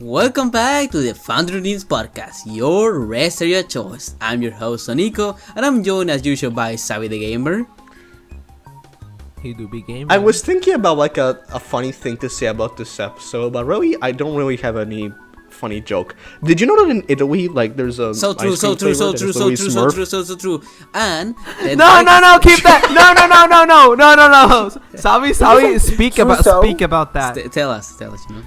Welcome back to the Fandom Wiki podcast, your rest area choice. I'm your host Sonico, and I'm joined as usual by Savi the Gamer. He do be gamer. I was thinking about like a funny thing to say about this episode, but really I don't really have any funny joke. Did you know that in Italy, like there's a So true. And No, keep that. No. Savi, speak about that. Tell us, you know.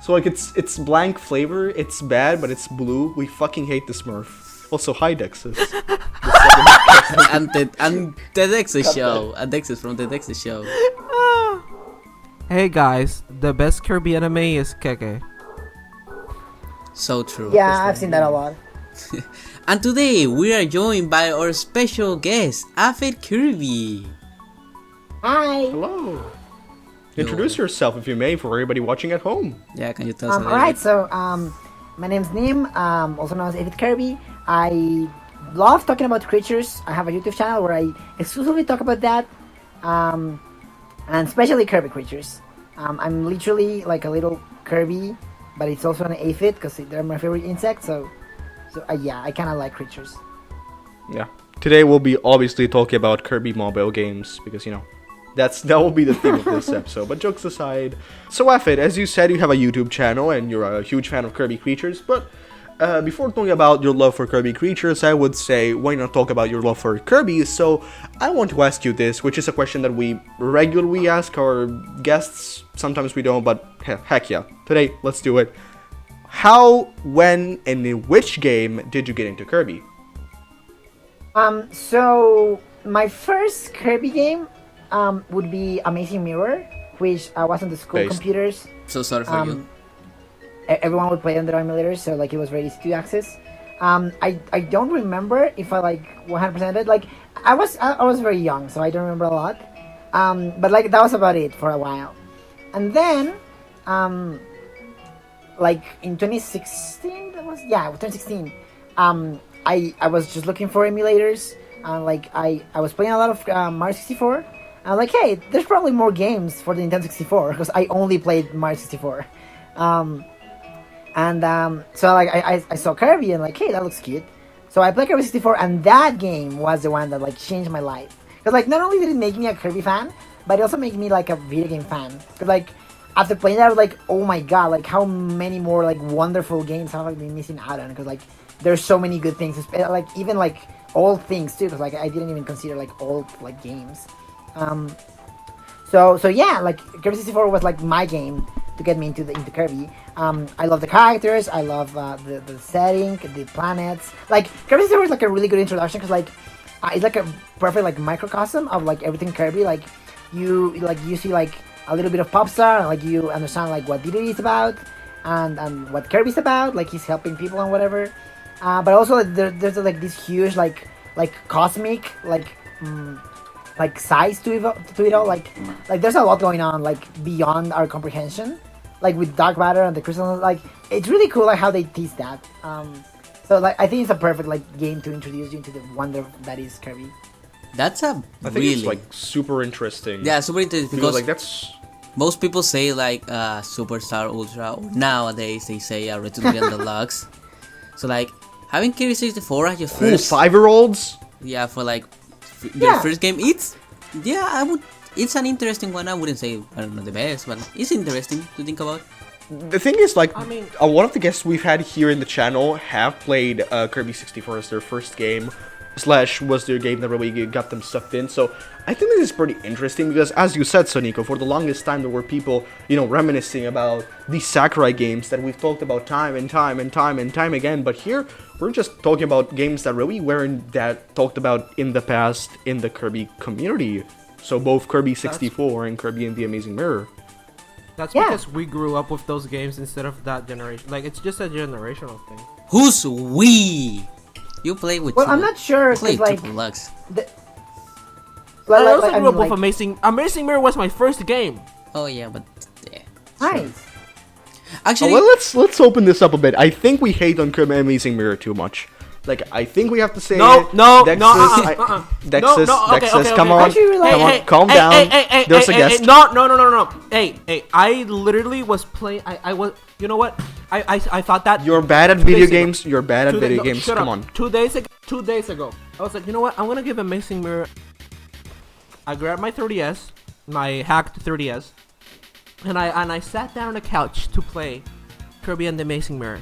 So like it's blank flavor, it's bad, but it's blue. We fucking hate the Smurf. Also, hi DExus. and DEXUS show, and DEXUS from the DEXUS show. Hey guys, the best Kirby anime is Keke. So true. Yeah, I've seen that a lot. And today we are joined by our special guest, AphidKirby. Hi. Hello. Introduce yourself, if you may, for everybody watching at home. Yeah, can you tell us a little Alright, bit? so my name's Nim, also known as AphidKirby. I love talking about creatures. I have a YouTube channel where I exclusively talk about that, and especially Kirby Creatures. I'm literally like a little Kirby, but it's also an aphid because they're my favorite insect. So yeah, I kind of like creatures. Yeah. Today we'll be obviously talking about Kirby mobile games because that will be the theme of this episode. But jokes aside, so Aphid, as you said, you have a YouTube channel and you're a huge fan of Kirby Creatures. But before talking about your love for Kirby Creatures, I would say why not talk about your love for Kirby? So I want to ask you this, which is a question that we regularly ask our guests. Sometimes we don't, but heck yeah, today let's do it. How, when, and in which game did you get into Kirby? So my first Kirby game would be Amazing Mirror, which was on the school computers. So sorry for you. Everyone would play on their emulators, so like it was very easy to access. I don't remember if I like 100% of it. Like I was very young, so I don't remember a lot. But like that was about it for a while. And then like in 2016, 2016. I was just looking for emulators. Like I was playing a lot of Mario 64. I'm like, hey, there's probably more games for the Nintendo 64 because I only played Mario 64. So like I saw Kirby and like, hey, that looks cute. So I played Kirby 64, and that game was the one that like changed my life. Because like not only did it make me a Kirby fan, but it also made me like a video game fan. Because like after playing that, I was like, oh my god, like how many more like wonderful games have I been missing out on? Because like there's so many good things, like even like old things too. Because like I didn't even consider like old like games. So yeah, like Kirby 64 was like my game to get me into Kirby. I love the characters, I love the setting, the planets. Like Kirby 64 is like a really good introduction because like it's like a perfect like microcosm of like everything Kirby. Like you see like a little bit of Popstar, and like you understand like what DD is about and what Kirby's about. Like he's helping people and whatever. But also there's like this huge like cosmic like size to it all. Like there's a lot going on like beyond our comprehension. Like with Dark Matter and the Crystal, like it's really cool like how they tease that. So like I think it's a perfect like game to introduce you into the wonder that is Kirby. That's I think it's like super interesting. Yeah, super interesting because like that's most people say like Superstar Ultra, or nowadays they say Return to the Deluxe. So like having Kirby 64 as your first 5-year-olds. Yeah, for like your first game, it's an interesting one. I wouldn't say I don't know the best, but it's interesting to think about. The thing is, like, I mean, a lot of the guests we've had here in the channel have played Kirby 64 as their first game, / was their game that really got them sucked in. So I think this is pretty interesting because, as you said, Sonico, for the longest time there were people, reminiscing about these Sakurai games that we've talked about time and time again. But here we're just talking about games that really weren't that talked about in the past in the Kirby community. So both Kirby 64 and Kirby and the Amazing Mirror. That's because we grew up with those games instead of that generation. Like it's just a generational thing. Who's we? You play with? Well, I'm not sure. Play like Deluxe. I also grew up with Amazing Mirror was my first game. Oh yeah, but nice. Actually, well, let's open this up a bit. I think we hate on Kirby Amazing Mirror too much. Like, I think we have to say No, it. no, DExus, no, Dexus, okay, Dexus, okay, come okay. on, Actually, like- come on, Hey, calm hey, down. hey, There's a hey, guest. No. Hey, I literally was playing. I was. You know what? I thought that. You're bad at 2 days video ago. games. You're bad at 2 video no, games. shut Come up. on. 2 days ago, I was like, you know what? I'm gonna give Amazing Mirror. I grabbed my 3DS, my hacked 3DS, and I sat down on the couch to play Kirby and the Amazing Mirror.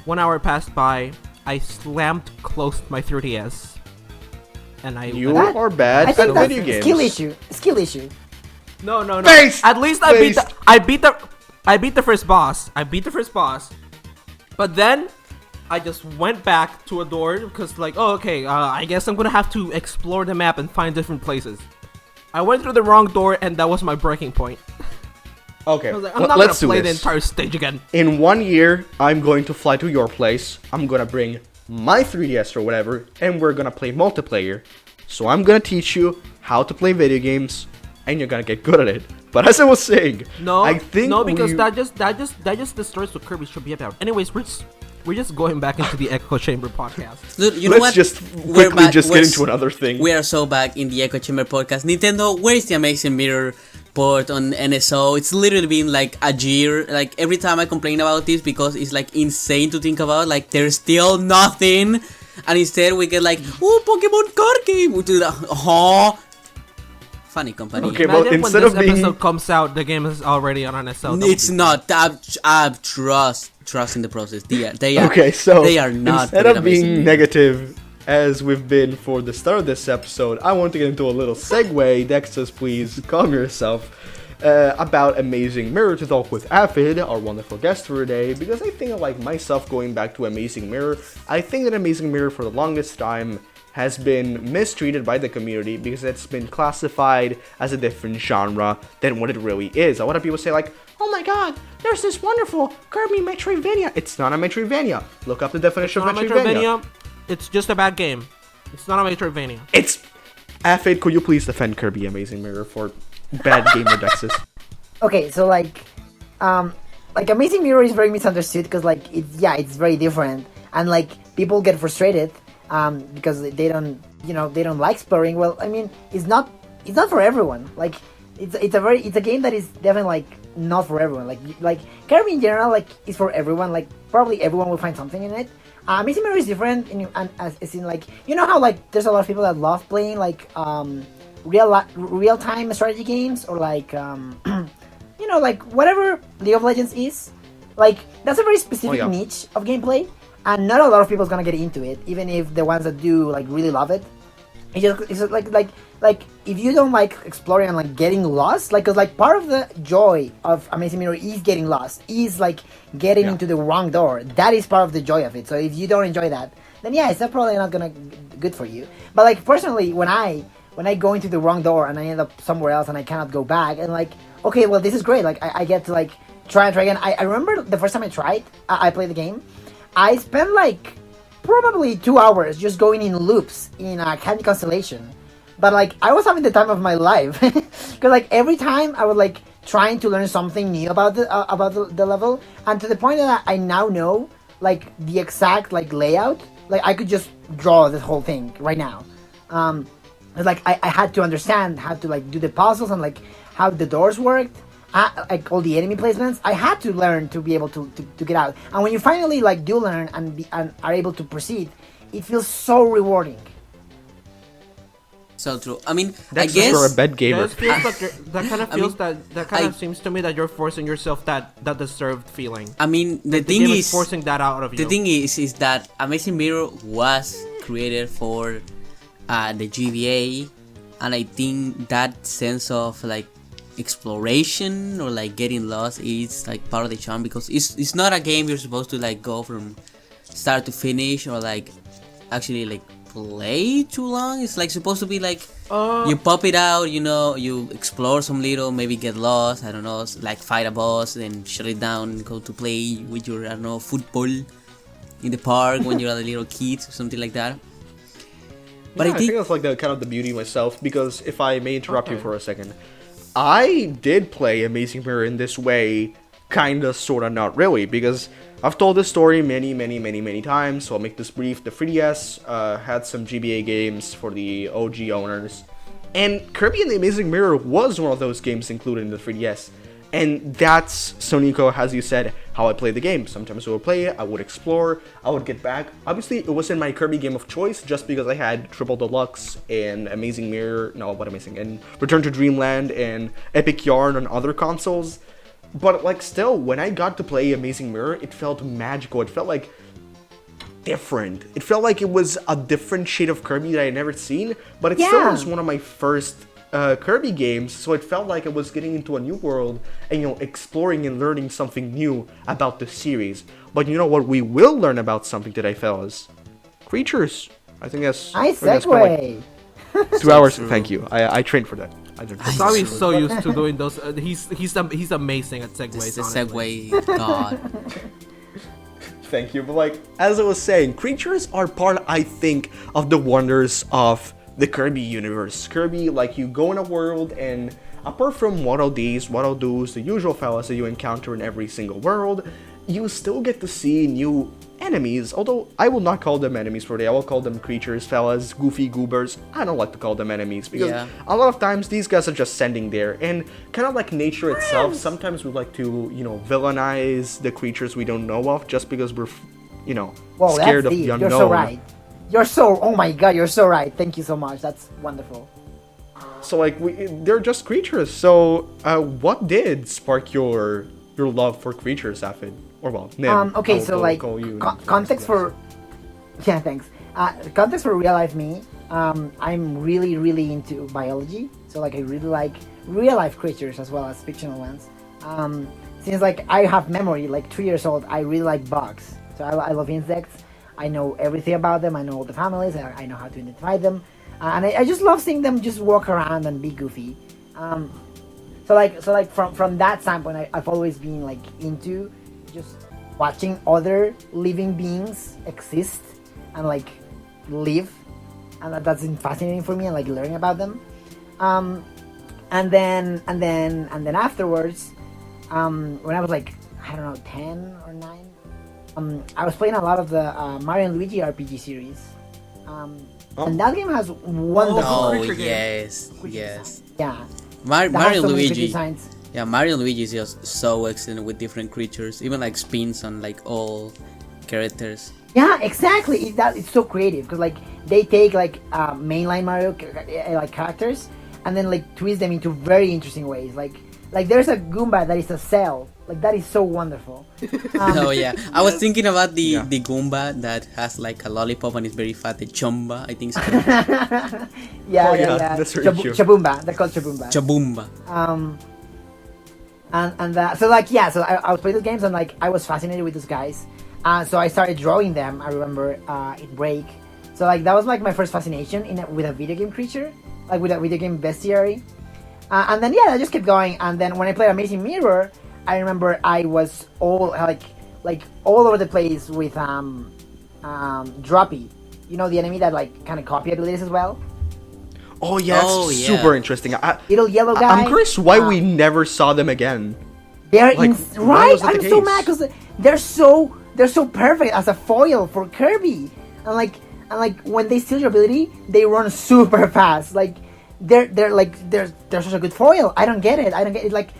1 hour passed by. I closed my 3DS, and You That- are bad I at think that's video games. skill issue. No. Based! At least Based! I beat the first boss. But then I just went back to a door because like, oh okay, I guess I'm gonna have to explore the map and find different places. I went through the wrong door and that was my breaking point. Okay, I was like, I'm not let's gonna play do the this. entire stage again. In 1 year, I'm going to fly to your place. I'm gonna bring my 3DS or whatever, and we're gonna play multiplayer. So I'm gonna teach you how to play video games, and you're gonna get good at it. But as I was saying, No, I think no, because we- that just destroys what Kirby should be about. Anyways, we're just going back into the Echo Chamber podcast. Dude, you know let's what? just We're quickly back- just we're get s- into another thing. We are so back in the Echo Chamber podcast. Nintendo, where is the Amazing Mirror port on NSO? It's literally been like a year. Like every time I complain about this because it's like insane to think about. Like there's still nothing, and instead we get like, oh, Pokemon card game. We do that. Oh, funny company. Okay, well, Imagine instead when this of being- episode comes out, the game is already on NSL. That would It's be- not. I trust in the process. They are. Okay, so they are not. instead good of at Amazing being Mirror. negative as we've been for the start of this episode, I want to get into a little segue. Dexus, please calm yourself. About Amazing Mirror to talk with Aphid, our wonderful guest for today, because I think, like myself, going back to Amazing Mirror, I think that Amazing Mirror for the longest time has been mistreated by the community because it's been classified as a different genre than what it really is. A lot of people say like, oh my god, there's this wonderful Kirby Metroidvania. It's not a Metroidvania. Look up the definition of Not a Metroidvania. Metroidvania. It's just a bad game. It's not a Metroidvania. It's... Aphid, could you please defend Kirby Amazing Mirror for bad gamer Dexus? Okay, so like Amazing Mirror is very misunderstood because like it's very different, and like people get frustrated because they don't like exploring. Well, I mean, it's not for everyone. Like it's a game that is definitely like not for everyone. Like Kirby in general like is for everyone. Like probably everyone will find something in it. Amazing Mirror is different as in like, you know how like there's a lot of people that love playing like real time strategy games or like you know, like whatever League of Legends is, like that's a very specific yeah. niche of gameplay, and not a lot of people is gonna get into it, even if the ones that do like really love it. It's just like if you don't like exploring and like getting lost, like, cause like part of the joy of Amazing Mirror is getting lost, is like getting into the wrong door. That is part of the joy of it. So if you don't enjoy that, then yeah, it's probably not gonna good for you. But like personally, when I go into the wrong door and I end up somewhere else and I cannot go back, and like, okay, well this is great. Like I get to like try again. I remember the first time I played the game, I spent like probably 2 hours just going in loops in Candy Constellation, but like I was having the time of my life because like every time I was like trying to learn something new about the level, and to the point that I now know like the exact like layout. Like I could just draw this whole thing right now. It's like I had to understand how to like do the puzzles and like how the doors worked. Like all the enemy placements, I had to learn to be able to get out. And when you finally like do learn and are able to proceed, it feels so rewarding. So true. I mean, Dexus, I guess you're a bad gamer. That feels like that kind of I feels mean, that kind I- of seems to me that you're forcing yourself that deserved feeling. I mean the The thing game is forcing that out of you. the thing is that Amazing Mirror was created for the GBA, and I think that sense of like exploration or like getting lost is like part of the charm, because it's not a game you're supposed to like go from start to finish or like actually like play too long. It's like supposed to be like you pop it out, you know, you explore some little, maybe get lost, I don't know, like fight a boss, then shut it down, go to play with your, I don't know, football in the park when you're a little kid or something like that. But Yeah, I I think think that's like the kind of the beauty myself, because if I may interrupt you for a second, I did play Amazing Mirror in this way, kinda, sorta, not really, because I've told this story many times, so I'll make this brief. The 3DS had some GBA games for the OG owners, and Kirby and the Amazing Mirror was one of those games included in the 3DS. And that's, Sonico, as you said, how I play the game. Sometimes I would play it, I would explore, I would get back. Obviously, it wasn't my Kirby game of choice, just because I had Triple Deluxe and Amazing Mirror, no, what Amazing, and Return to Dreamland and Epic Yarn on other consoles. But, like, still, when I got to play Amazing Mirror, it felt magical. It felt like different. It felt like it was a different shade of Kirby that I had never seen, but it still was one of my first Kirby games, so it felt like I was getting into a new world and, exploring and learning something new about the series. But you know what we will learn about something today, fellas? Creatures. I think that's... Nice segue! 2 hours, thank you. I trained for that. Savi's so used to doing those. He's amazing at segues. This is a segue god. Thank you, but like, as I was saying, creatures are part, I think, of the wonders of the Kirby universe. Kirby, like, you go in a world, and apart from Waddle Dees, Waddle Doos, the usual fellas that you encounter in every single world, you still get to see new enemies, although I will not call them enemies for today. I will call them creatures, fellas, goofy goobers. I don't like to call them enemies, because a lot of times these guys are just sending there, and kind of like nature itself, sometimes we like to, villainize the creatures we don't know of, just because we're, scared of the unknown. You're so right. Oh my god, you're so right. Thank you so much. That's wonderful. So like, they're just creatures. So what did spark your love for creatures, Aphid? Or well, Nim. Okay, so like, context for... Yeah, thanks. Context for real life me. I'm really into biology. So like, I really like real life creatures as well as fictional ones. Since like, I have memory, like 3 years old, I really like bugs. So I love insects. I know everything about them. I know all the families. I know how to identify them, and I just love seeing them just walk around and be goofy. So like from that standpoint, I've always been like into just watching other living beings exist and like live, and that's been fascinating for me, and like learning about them. And then afterwards, when I was like, I don't know, 10 or 9. I was playing a lot of the Mario and Luigi RPG series, and that game has wonderful. Oh yes. Yeah. Mario and Luigi. Yeah, Mario and Luigi is just so excellent with different creatures, even like spins on like all characters. Yeah, exactly. It's so creative, because like they take like mainline Mario like characters and then like twist them into very interesting ways. Like there's a Goomba that is a cell. Like, that is so wonderful. Oh yeah, I was thinking about the Goomba that has like a lollipop and is very fat. The Chumba, I think. Yeah. That's very cute. Chabumba. They're called Chabumba. Chabumba. So like, yeah. So I was playing those games, and like I was fascinated with those guys. So I started drawing them. I remember in break. So like that was like my first fascination with a video game creature, like with a video game bestiary. And then I just kept going. And then when I played Amazing Mirror, I remember I was all like all over the place with Droppy, the enemy that like kind of copy abilities as well. Oh yes, super interesting. Little yellow guy. I'm curious why we never saw them again. They're right. I'm so mad because they're so perfect as a foil for Kirby, and like when they steal your ability, they run super fast. Like they're such a good foil. I don't get it. Like.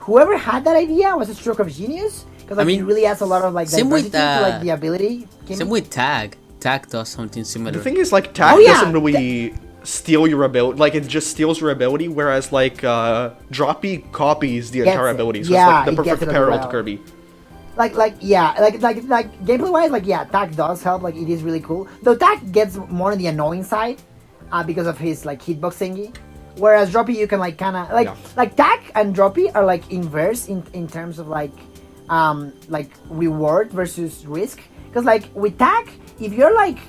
Whoever had that idea was a stroke of genius, because like, it really adds a lot of like diversity to like the ability. Same with Tag. Tag does something similar. The thing is, like, Tag doesn't really steal your ability. Like, it just steals your ability, whereas like Droppy copies the entire ability. So it's like the perfect parallel to Kirby. Like gameplay wise, like Tag does help. Like it is really cool. Though Tag gets more on the annoying side because of his like hitbox thingy. Whereas Droppy, you can like kind of like Tag and Droppy are like inverse in terms of like reward versus risk. Because like with Tag, if you're like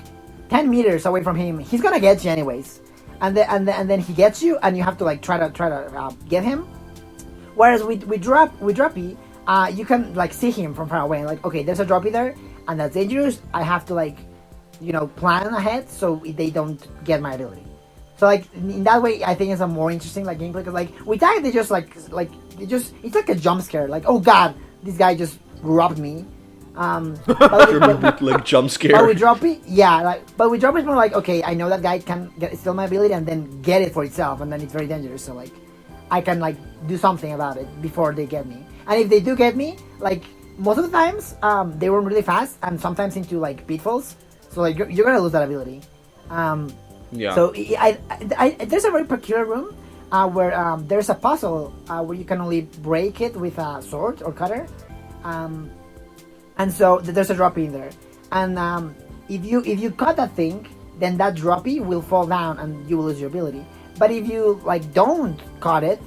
10 meters away from him, he's gonna get you anyways, and then he gets you, and you have to like try to get him. Whereas with Droppy, you can like see him from far away. Like, okay, there's a Droppy there, and that's dangerous. I have to like plan ahead so they don't get my ability. So like in that way, I think it's a more interesting like gameplay, because like with Tag they just it's like a jump scare, like, oh god, this guy just robbed me, Like jump scare. But with Droppy, yeah, but with Droppy it's more like, okay, I know that guy can steal my ability and then get it for itself, and then it's very dangerous. So like, I can like do something about it before they get me. And if they do get me, like most of the times, they run really fast and sometimes into like pitfalls. So like you're gonna lose that ability. Yeah. So there's a very peculiar room where there's a puzzle where you can only break it with a sword or cutter. And so there's a droppy in there, and if you cut that thing, then that droppy will fall down and you will lose your ability. But if you like don't cut it,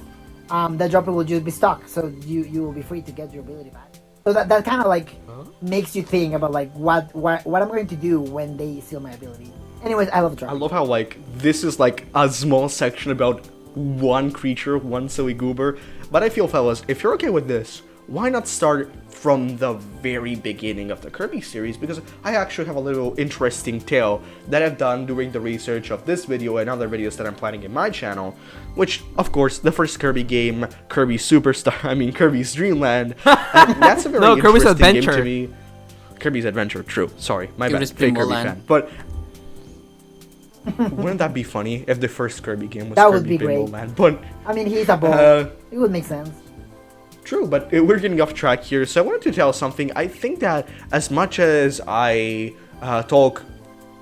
that droppy will just be stuck, so you will be free to get your ability back. So that kind of like makes you think about like what I'm going to do when they steal my ability. Anyways, I love droppy. I love how like this is like a small section about one creature, one silly goober. But I feel, fellas, if you're okay with this, why not start from the very beginning of the Kirby series? Because I actually have a little interesting tale that I've done during the research of this video and other videos that I'm planning in my channel. Which, of course, the first Kirby game, Kirby Kirby's Dream Land, that's a very Kirby's interesting Adventure. game to me. Kirby's Adventure, true. Sorry, my bad. Kirby's Fake Pinball Kirby Land. fan. But wouldn't that be funny if the first Kirby game was That Kirby would be Pinball great. Land? But I mean, he's a ball. It would make sense. true, but we're getting off track here, so I wanted to tell something. I think that as much as I talk,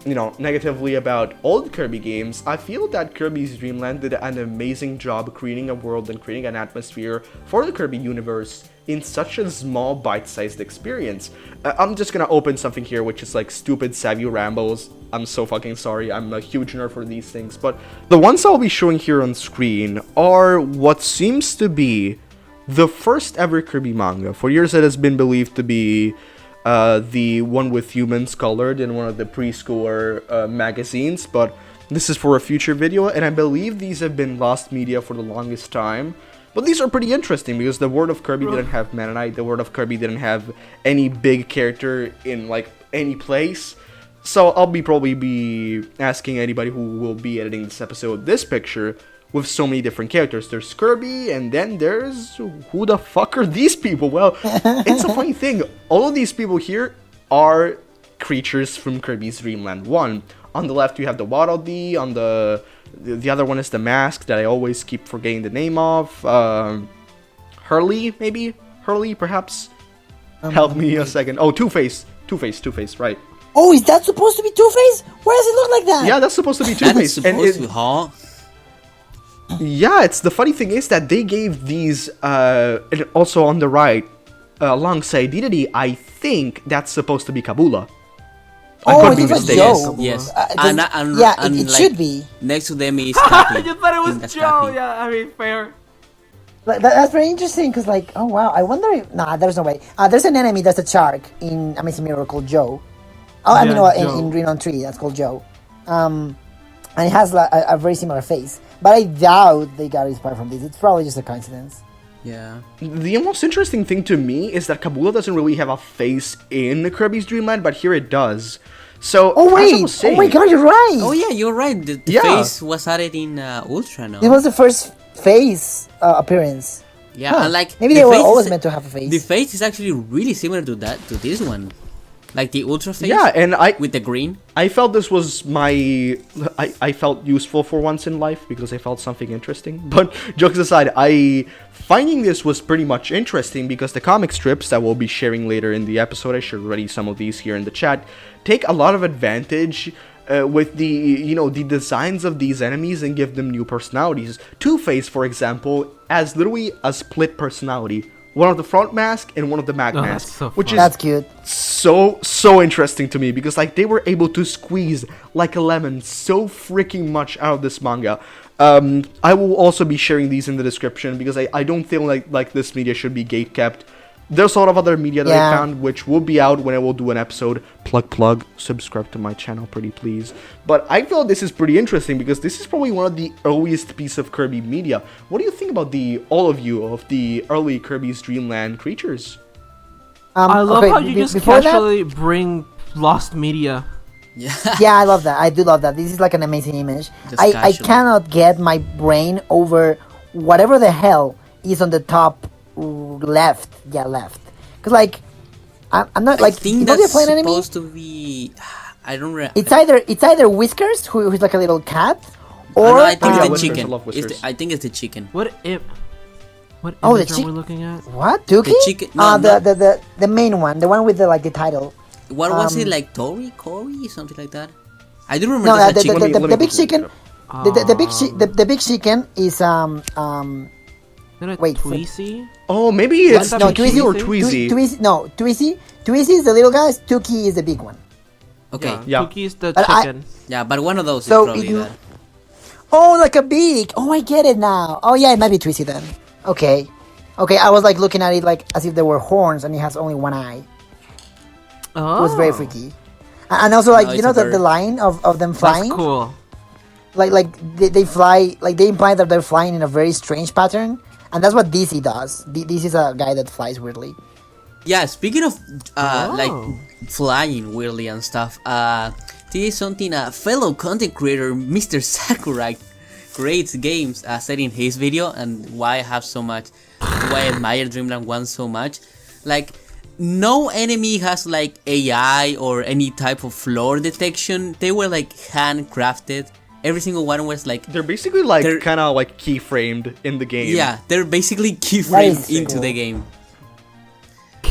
negatively about old Kirby games, I feel that Kirby's Dream Land did an amazing job creating a world and creating an atmosphere for the Kirby universe in such a small, bite-sized experience. I'm just gonna open something here, which is like stupid Savi rambles. I'm so fucking sorry, I'm a huge nerd for these things, but the ones I'll be showing here on screen are what seems to be the first ever Kirby manga. For years it has been believed to be the one with humans colored in one of the preschooler magazines, but this is for a future video, and I believe these have been lost media for the longest time. But these are pretty interesting because the World of Kirby didn't have Meta Knight, the World of Kirby didn't have any big character in like any place. So I'll probably be asking anybody who will be editing this episode this picture with so many different characters. There's Kirby, and then there's... who the fuck are these people? Well, it's a funny thing. All of these people here are creatures from Kirby's Dream Land 1. On the left, you have the Waddle, on the other one is the mask that I always keep forgetting the name of. Hurley, maybe? Hurley, perhaps? Help me a second. Oh, Two-Face, right. Oh, is that supposed to be Two-Face? Why does it look like that? Yeah, that's supposed to be That is Two-Face. supposed to be, huh? Yeah, it's the funny thing is that they gave these, and also on the right, alongside Dedede, I think that's supposed to be Kabula. I Oh, could be it was mistaken. Joe. Yes. And it like, should be. Next to them is Cappy. You thought it I think was that's Joe. Cappy. Yeah, I mean, fair. That's very interesting because, like, oh wow, I wonder if there's no way. There's an enemy that's a shark in Amazing Mirror called Joe. Oh, I mean, Joe. in Green on Tree, that's called Joe. And it has like, a very similar face. But I doubt they got inspired from this. It's probably just a coincidence. Yeah. The most interesting thing to me is that Kabula doesn't really have a face in Kirby's Dream Land, but here it does. So, Oh as I wait! was saying, Oh my God, you're right. Oh yeah, you're right. The Yeah. face was added in Ultra, no? It was the first face appearance. Yeah, Huh. and like Maybe the they were face always is- meant to have a face. The face is actually really similar to this one, like the Ultra face. Yeah, and with the green. I felt this was I felt useful for once in life because I felt something interesting. But jokes aside, finding this was pretty much interesting because the comic strips that we'll be sharing later in the episode, I shared already some of these here in the chat, take a lot of advantage with the designs of these enemies and give them new personalities. Two-Face, for example, has literally a split personality. One of the front mask and one of the back Oh, mask, that's so which fun. is That's cute. so interesting to me because like they were able to squeeze like a lemon so freaking much out of this manga. I will also be sharing these in the description because I don't feel like this media should be gatekept. There's a lot of other media that I found which will be out when I will do an episode. Plug, subscribe to my channel pretty please. But I feel this is pretty interesting because this is probably one of the earliest piece of Kirby media. What do you think about all of you of the early Kirby's Dream Land creatures? I love okay, how you just before that- casually bring lost media. Yeah. Yeah, I love that. I do love that. This is like an amazing image. Just I casually. cannot get my brain over whatever the hell is on the top left. Yeah, left. Because, like, I'm not I like. think You know, that's they're playing enemy. supposed to be. I don't remember. It's either Whiskers, who's like a little cat, or no, I think yeah, it's the Whiskers, chicken. I love Whiskers. I think it's the chicken. What if? What Oh, the image are we looking at? what Dookie? The chicken- no, the main one, the one with the like the title. What was it Um, like? Cory, something like that. I do remember No, there's a the, chicken. the, the, Let me the big Google it chicken. up. The big chicken is Then a wait, Tweezy? Oh, maybe it's No, Tweezy or Tweezy? Tweezy. Tweezy is the little guys. Tookie is the big one. Okay. Yeah. Cookie's the But chicken. Yeah, but one of those So is probably it- that. Oh, like a beak. Oh, I get it now. Oh yeah, it might be Tweezy then. Okay, I was like looking at it like as if there were horns and it has only one eye. Oh. It was very freaky. And also like No, you it's know a bird. the line of them That's flying. cool. Like they fly, like they imply that they're flying in a very strange pattern, and that's what DC does. DC is a guy that flies weirdly. Yeah, speaking of like Oh. flying weirdly and stuff, this is something a fellow content creator, Mr. Sakurai, creates games said in his video, and why I have so much, why I admire Dreamland 1 so much. Like, no enemy has like AI or any type of floor detection. They were like handcrafted. Every single one was like, They're basically like They're- kind of like keyframed in the game. yeah, they're basically keyframed Nice. into Cool. the game.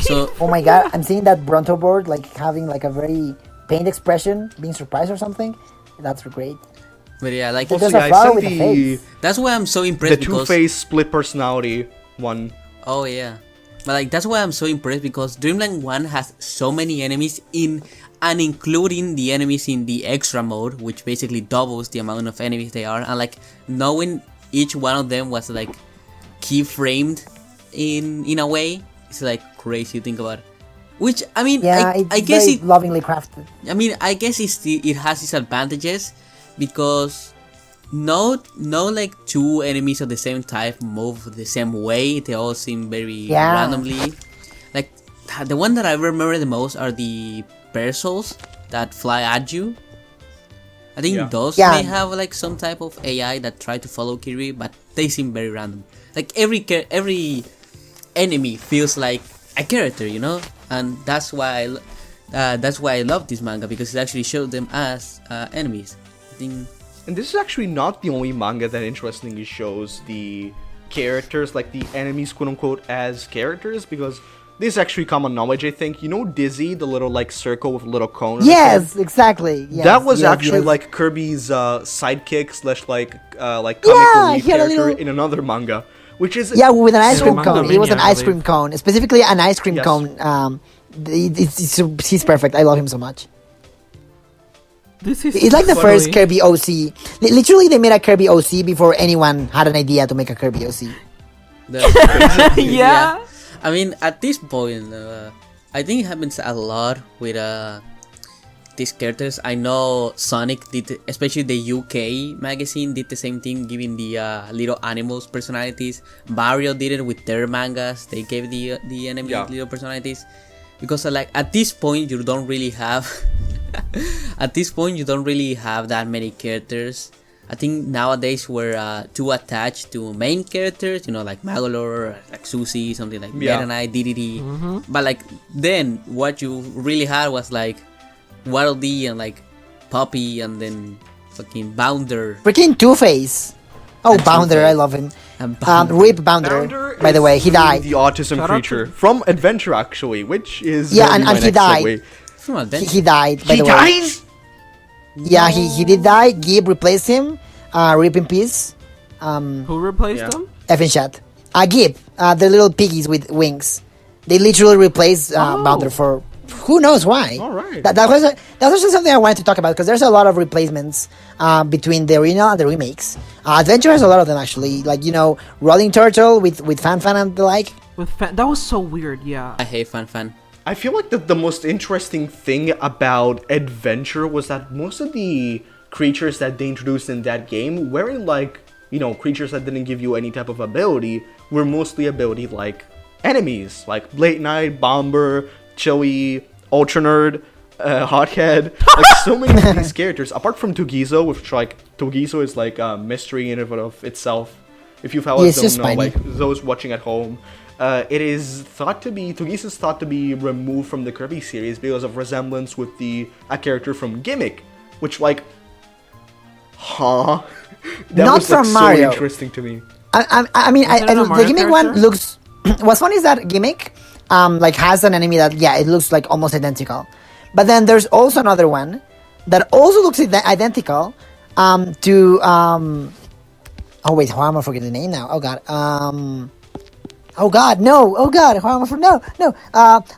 So Oh my god, I'm seeing that Bronto board like having like a very pained expression, being surprised or something. That's great. but yeah, like There's Also, a yeah, I flower sent with a face. that's why I'm so the impressed because two-face split personality one. oh yeah, but like that's why I'm so impressed because Dreamland 1 has so many enemies in, and including the enemies in the extra mode, which basically doubles the amount of enemies they are, and like knowing each one of them was like keyframed in a way, it's like crazy to think about. Which I mean, Yeah, I it's guess very it. lovingly crafted. I mean, I guess it has its advantages because no like two enemies of the same type move the same way. They all seem very Yeah. randomly. Like the one that I remember the most are the Persols that fly at you. I think Yeah. those Yeah. may have like some type of AI that try to follow Kirby, but they seem very random. Like every enemy feels like a character, you know, and that's why I love this manga because it actually showed them as enemies. I think And this is actually not the only manga that interestingly shows the characters, like the enemies, quote unquote, as characters, because this is actually common knowledge, I think. You know Dizzy, the little like circle with a little cone? on its head? Yes, exactly. Yes, That was yes, actually yes. like Kirby's sidekick slash like comic Yeah, relief he had a character little- in another manga, which is Yeah, with an ice So cream manga cone. It was an mania, I ice cream believe. cone, specifically an ice cream Yes. cone. He's perfect. I love him so much. This is It's like the funny. first Kirby OC. Literally, they made a Kirby OC before anyone had an idea to make a Kirby OC. that's Yeah. I mean, at this point, I think it happens a lot with these characters. I know Sonic did, especially the UK magazine, did the same thing, giving the little animals personalities. Mario did it with their mangas; they gave the enemy Yeah. little personalities. Because like at this point, you don't really have, at this point you don't really have that many characters. I think nowadays we're too attached to main characters, you know, like Magolor, like Susie, something like Yeah. Meta Knight, DDD. But like then, what you really had was like Waddle and like Poppy, and then fucking Bounder. Freaking Two Face. Oh, And Bounder, Two-Face. I love him. And Bounder. Rip Bounder. By the is way, he died. the autism Shout out creature to- from Adventure, actually, which is Yeah, gonna and be my he next died. segue. From Adventure. He died. By He the way. died. Yeah, he did die. Gib replaced him. Rip in peace. Who replaced Yeah. him? Effing chat. Gib. The little piggies with wings. They literally replaced Bounder for who knows why. All right. That was actually something I wanted to talk about because there's a lot of replacements between the original and the remakes. Adventure has a lot of them actually, like Rolling Turtle with Fan and the like. That was so weird. Yeah. I hate Fan. I feel like the most interesting thing about Adventure was that most of the creatures that they introduced in that game weren't like, creatures that didn't give you any type of ability, were mostly ability like enemies, like Blade Knight, Bomber, Chili, Ultra Nerd, Hothead, like so many of these characters, apart from Togezo, which like, Togezo is like a mystery in and of itself. If you fellas Yes, just don't know, spiny. like those watching at home, it is thought to be Togezo is thought to be removed from the Kirby series because of resemblance with a character from Gimmick, which like, huh? That Not was like, from so Mario. interesting to me. I mean, Isn't it a the Mario Gimmick one character? looks. What's funny is that Gimmick, like has an enemy that it looks like almost identical, but then there's also another one that also looks identical, to Oh wait, how am I forgetting the name now? Oh god. Oh god, no! Oh god, how am I no!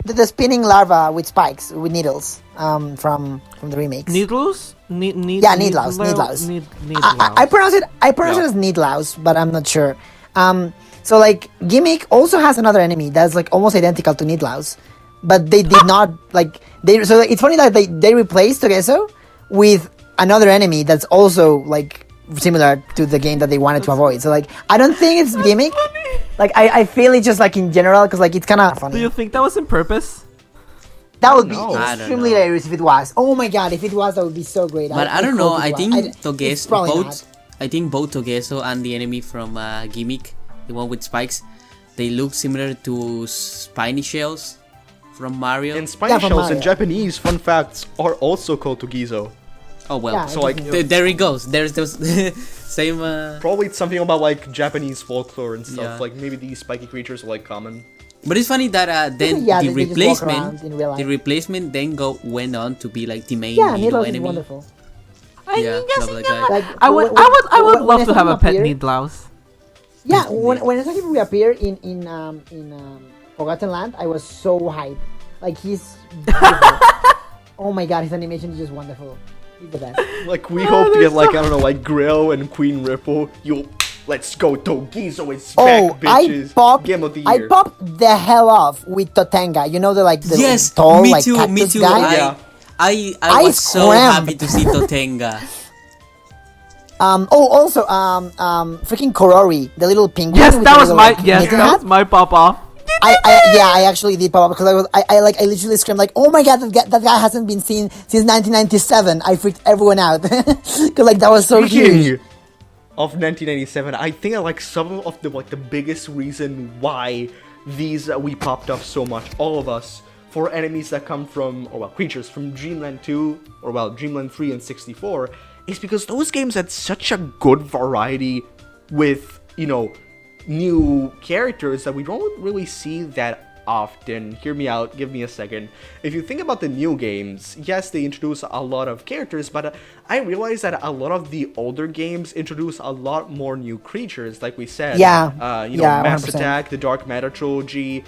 The spinning larva with spikes, with needles, from the remakes. Needles? Yeah, Needlaus. I pronounce it as Needlaus, but I'm not sure. So like Gimmick also has another enemy that's like almost identical to Needlaus, but they did not like so it's funny that they replaced Togezo with another enemy that's also like similar to the game that they wanted to avoid. So like I don't think it's Gimmick. Like I feel it just like in general because like it's kind of funny. Do you think that was on purpose? That would be No. I don't extremely know. hilarious if it was. Oh my god, if it was, that would be so great. But I don't know. hope it I was. think It's Togezo probably both. I think both Togezo and the enemy from Gimmick, the one with spikes, they look similar to spiny shells from Mario. And spiny from shells in Mario. Japanese, fun facts, are also called Togezo. Oh well. Yeah, So like, There it goes. There's those same. probably it's something about like Japanese folklore and stuff. Yeah. Like maybe these spiky creatures are like common. But it's funny that then Yeah, the they just walk around replacement, in real life. the replacement then went on to be like the main Yeah, hero Needlaus is enemy. wonderful. Yeah, stuff like that. Like, I would when love to have a pet appear- Needlaus. Yeah, when I saw him reappear in Forgotten Land, I was so hyped. Like he's beautiful. Oh my god, his animation is just wonderful. He's the best. Like we hope to get like I don't know like Grill and Queen Ripple. Let's go Togezo is Oh, back, bitches. Game of the I year. popped the hell off with Totenga. You know the Yes, tall me like too. Me cactus too. guy. Yeah. I I was so scrammed. happy to see Totenga. Also freaking Korori, the little penguin. Yes, with that the was little, my like, yes, knitting that hat. was my pop off. I actually did pop up because I literally screamed like, oh my god, that guy hasn't been seen since 1997. I freaked everyone out because like that was so huge. Speaking of 1997, I think like some of the biggest reason why these we popped up so much, all of us, for enemies that come from creatures from Dreamland 2 or Dreamland 3 and 64 is because those games had such a good variety with new characters that we don't really see that often. Hear me out, give me a second. If you think about the new games, yes, they introduce a lot of characters, but I realized that a lot of the older games introduce a lot more new creatures, like we said. Yeah. Mass 100%. Attack, the Dark Matter trilogy.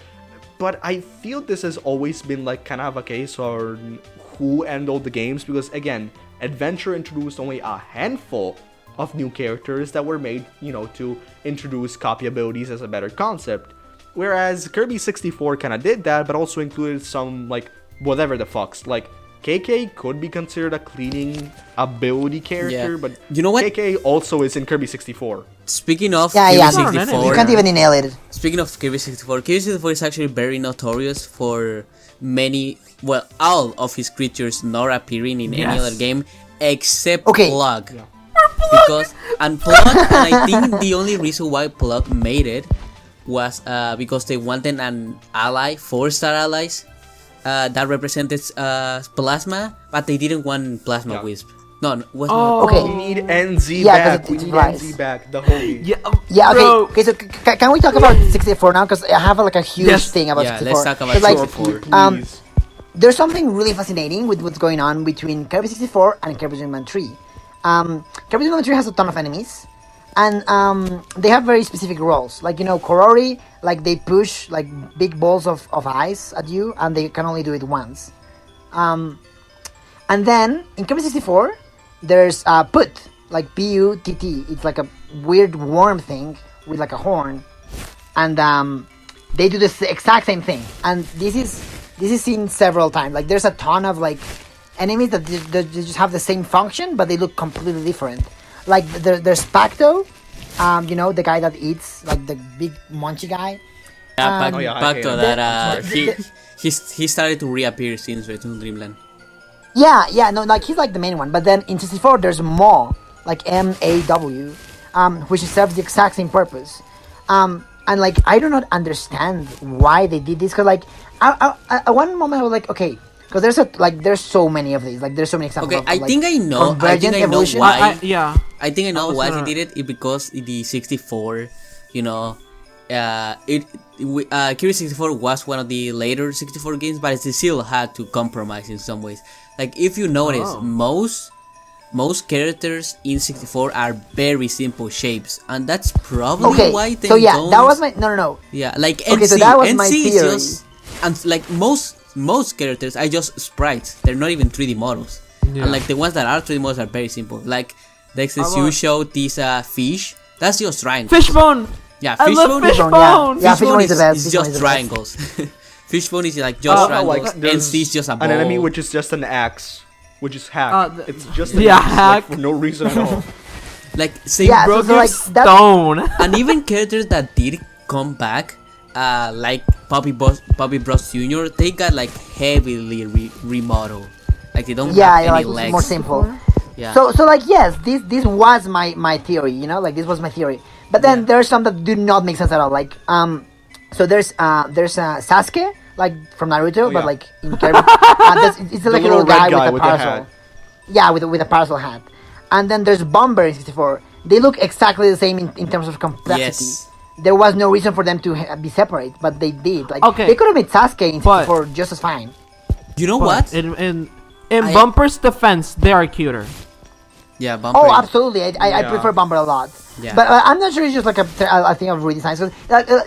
But I feel this has always been like kind of a case on who handled the games, because again, Adventure introduced only a handful of new characters that were made, to introduce copy abilities as a better concept. Whereas Kirby 64 kind of did that, but also included some, like, whatever the fucks. Like, KK could be considered a cleaning ability character, Yeah. but You know what? KK also is in Kirby 64. Speaking of Yeah, Kirby yeah. 64, You can't even inhale it. speaking of Kirby 64, Kirby 64 is actually very notorious for all of his creatures not appearing in any Yes. other game except Okay. Plug. Because Plug, and I think the only reason why Plug made it was because they wanted an ally, 4-star allies that represented Plasma, but they didn't want Plasma Yeah. Wisp. No, was Okay. We need NZ Yeah, 'cause back. it We need flies. NZ back. The holy. Yeah, Yeah, okay. bro. Okay, so can we talk about 64 now? Because I have like a huge Yes. thing about Yeah, 64. let's talk about 'Cause, like, 64. Please. There's something really fascinating with what's going on between Kirby 64 and Kirby Dreamland 3. Kirby Dreamland 3 has a ton of enemies, and they have very specific roles. Like, Korori, like they push like big balls of ice at you, and they can only do it once. And then in Kirby 64, there's Put, like P-U-T-T. It's like a weird worm thing with like a horn, and they do the exact same thing. And this is seen several times. Like there's a ton of like enemies that they just have the same function, but they look completely different. Like there's Pacto, the guy that eats, like the big munchy guy. Yeah, Oh, yeah, back I to hate that. him. He started to reappear since Return to Dreamland. Yeah, no, like he's like the main one. But then in 64 there's Maw, like M-A-W, which serves the exact same purpose. and like I do not understand why they did this. Because like, at one moment I was like, okay, because there's so many of these. Like there's so many examples. Okay, of, I like, think I know. I convergent think I know evolution. why. Yeah. I think I know was why gonna- he did it. Because the 64, you know, Kirby 64 was one of the later 64 games, but it still had to compromise in some ways. Like if you notice, Oh. most characters in 64 are very simple shapes, and that's probably Okay, why they so yeah, don't. that was my no. Yeah, like Okay, NC. so that was my NC is theory. just, and like most characters are just sprites. They're not even 3D models. Yeah. And like the ones that are 3D models are very simple. Like DExus, How you about- showed this fish. That's just triangles. Fishbone. Yeah, I love fishbone. Fishbone. Yeah, Fishbone Fishbone is the best. is Fishbone just is the best. triangles. Fishbone is like just Oh, triangles. like, there's NC is just a ball. an enemy which is just an axe, which is hacked. It's just an yeah, axe, like, hack. for no reason at all. like same Yeah, bro. so like that. Stone. And even characters that did come back, like Puppy Bros Jr., they got like heavily remodeled. Like they don't Yeah, have yeah, any like legs. more simple. Yeah. So like yes, this was my theory, you know, like this was my theory. But then there's some that do not make sense at all. Like so there's Sasuke, like from Naruto, but yeah. like in Kirby, it's like a little little red guy guy with with a the parasol. hat. Yeah, with a parasol hat. And then there's Bomber in 64. They look exactly the same in terms of complexity. Yes. There was no reason for them to be separate, but they did. Like Okay. they could have made Sasuke in But- 64 just as fine. You know But what? In I- Bumper's defense, they are cuter. Yeah, Bumper. Oh, absolutely. I Yeah. prefer Bomber a lot. Yeah. But I'm not sure it's just like a thing of redesign. So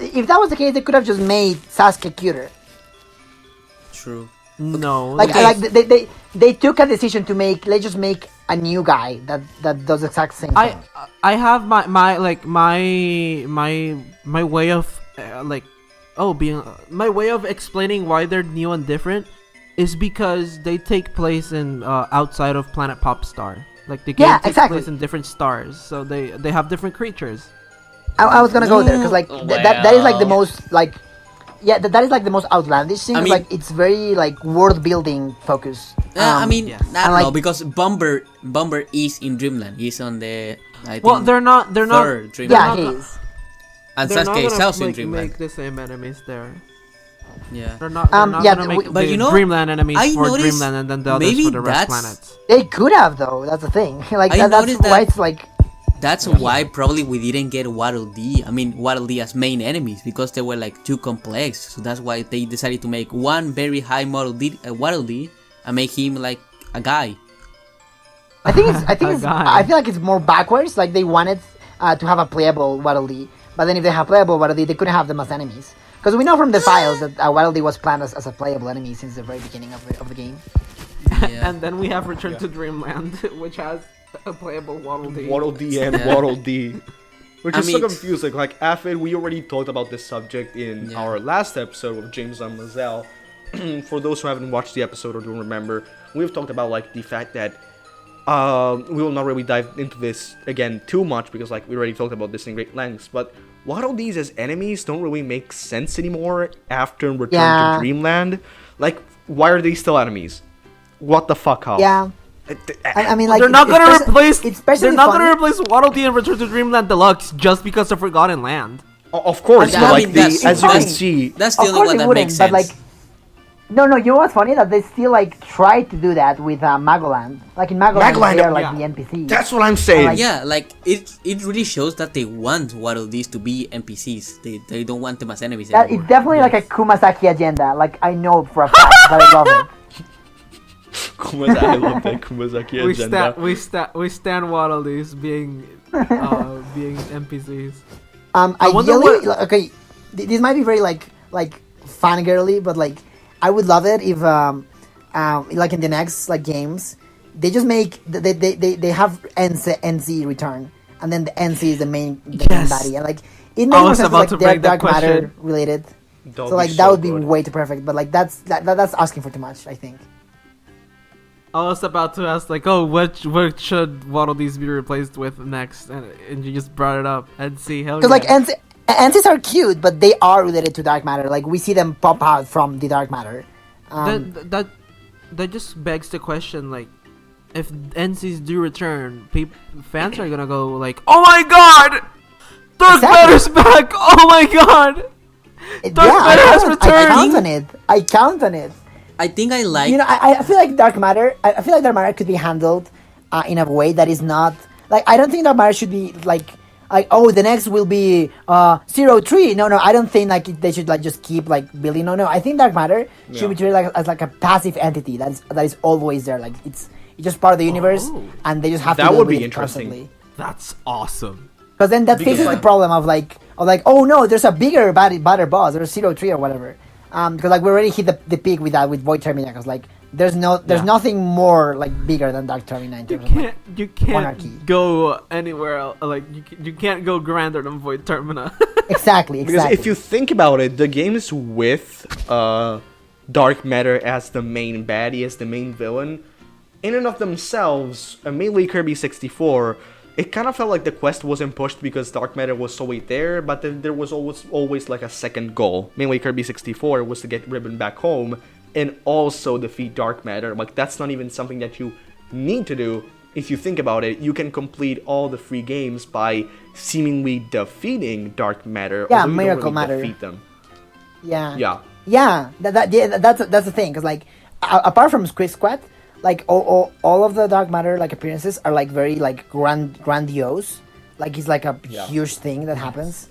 if that was the case, they could have just made Sasuke cuter. True. No. Like Okay. they took a decision to let's just make a new guy that does the exact same thing. I have my way of my way of explaining why they're new and different is because they take place in outside of Planet Popstar. Like the game Yeah, takes exactly. place in different stars, so they have different creatures. I was gonna go there because like that is like the most like that is like the most outlandish thing. I 'cause, mean- like it's very like world building focused. I mean, yes. I And, don't like- know, because Bomber is in Dreamland. He's on the I think Well, they're not third Dreamland. yeah, not he gonna- is. And they're not Sasuke is gonna, also in like, Dreamland. make the same enemies there. Yeah. They're not Yeah, gonna make but the you know, Dreamland enemies I for noticed Dreamland and then the others maybe for the rest that's- planets. They could have though. That's the thing. Like I that's noticed why that- it's like That's why probably we didn't get Waddle D. I mean, Waddle D as main enemies because they were like too complex. So that's why they decided to make one very high model Waddle D and make him like a guy. I think it's guy. I feel like it's more backwards. Like they wanted to have a playable Waddle Dee, but then if they have playable Waddle Dee, they couldn't have them as enemies. Because we know from the files that Waddle Dee was planned as a playable enemy since the very beginning of the game. Yeah. And then we have Return to Dreamland, which has a playable Waddle Dee. Waddle D and Yeah. Waddle D. Which I is so mean- confusing. Like, Aphid, we already talked about this subject in Yeah. our last episode with James and Lizelle. For those who haven't watched the episode or don't remember, we've talked about, like, the fact that we will not really dive into this again too much because, like, we already talked about this in great lengths. But Waddle Dees as enemies don't really make sense anymore after Return Yeah. to Dreamland. Like, why are they still enemies? What the fuck, Hal? Yeah, I mean like They're not it's gonna speci- replace. It's especially They're not funny. gonna replace Waddle Dee and Return to Dreamland Deluxe just because of Forgotten Land. Of course, Yeah, but I like mean, that's- as you can that's- see, That's the Of only course one it that wouldn't, makes but sense. like no, you know what's funny that they still like try to do that with Magoland. Like in Magoland, Magoland, they are like yeah. the NPCs. that's what I'm saying. like- Yeah, like it really shows that they want Waddle Dees to be NPCs. They don't want them as enemies That, anymore. it's definitely like a Kumasaki agenda. Like I know for a fact, but I love it. I love that Kumazaki agenda. We stand Waddle Dees being being NPCs. I wonder ideally, okay, this might be very like fangirly, but like I would love it if like in the next like games they just make they have NC return and then the NC is the main Yes. body and like it I makes more was sense about like to they're bring that dark matter question. related. That'll So like be that so would be good. way too perfect, but like that's asking for too much, I think. I was about to ask like, oh, what should Waddle Dees be replaced with next, and you just brought it up. And see, hell Because yeah. like NCs are cute, but they are related to dark matter. Like we see them pop out from the dark matter. That just begs the question, like, if NCs do return, fans are gonna go like, oh my god, Dark Exactly. Matter's back! Oh my god! Dark Matter has returned! I count on it. I count on it. I think I like. You know, I feel like Dark Matter. I feel like Dark Matter could be handled in a way that is not like. I don't think Dark Matter should be like oh, the next will be 03. No, I don't think like they should like just keep like building. No, I think Dark Matter should be treated like as like a passive entity that is always there. Like it's just part of the universe, and they just have to That deal would with be it interesting. constantly. That's awesome. Because then that fixes the problem of like oh no, there's a bigger badder boss or 03 or whatever. Because like we already hit the peak with that with Void Termina. Because like there's nothing more like bigger than Dark Termina in terms of like, You can't monarchy. go anywhere else. Like you can't go grander than Void Termina. Exactly. Because if you think about it, the games with Dark Matter as the main baddie, as the main villain, in and of themselves, mainly Kirby 64, it kind of felt like the quest wasn't pushed because Dark Matter was always there, but then there was always like a second goal. Mainly Kirby 64 was to get Ribbon back home and also defeat Dark Matter. Like that's not even something that you need to do. If you think about it, you can complete all the free games by seemingly defeating Dark Matter. Yeah, although you don't Miracle really Matter. defeat them. Yeah. Yeah. That's the thing. Because like apart from Squid Squad, like all of the Dark Matter like appearances are like very like grandiose. Like it's like a huge thing that happens.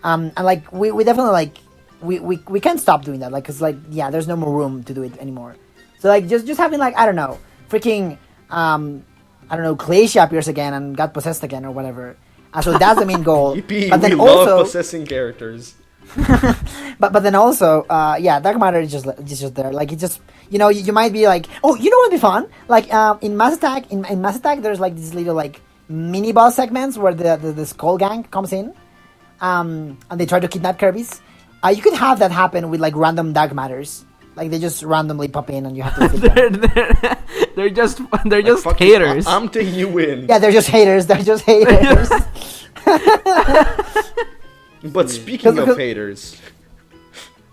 And like we definitely like we can't stop doing that. Like cause like there's no more room to do it anymore. So like just having like I don't know, freaking I don't know, Glacia appears again and got possessed again or whatever. So that's the main goal. Yippee, but then we also love possessing characters. but then also Dark Matter is just there. Like it's just you might be like, oh, you know what would be fun? Like in Mass Attack in Mass Attack there's like these little like mini boss segments where the Skull Gang comes in and they try to kidnap Kirby's. You could have that happen with like random Dark Matters. Like they just randomly pop in and you have to defeat them. they're just Fuck you, haters. I'm taking you in. Yeah, they're just haters. But speaking of Because- haters,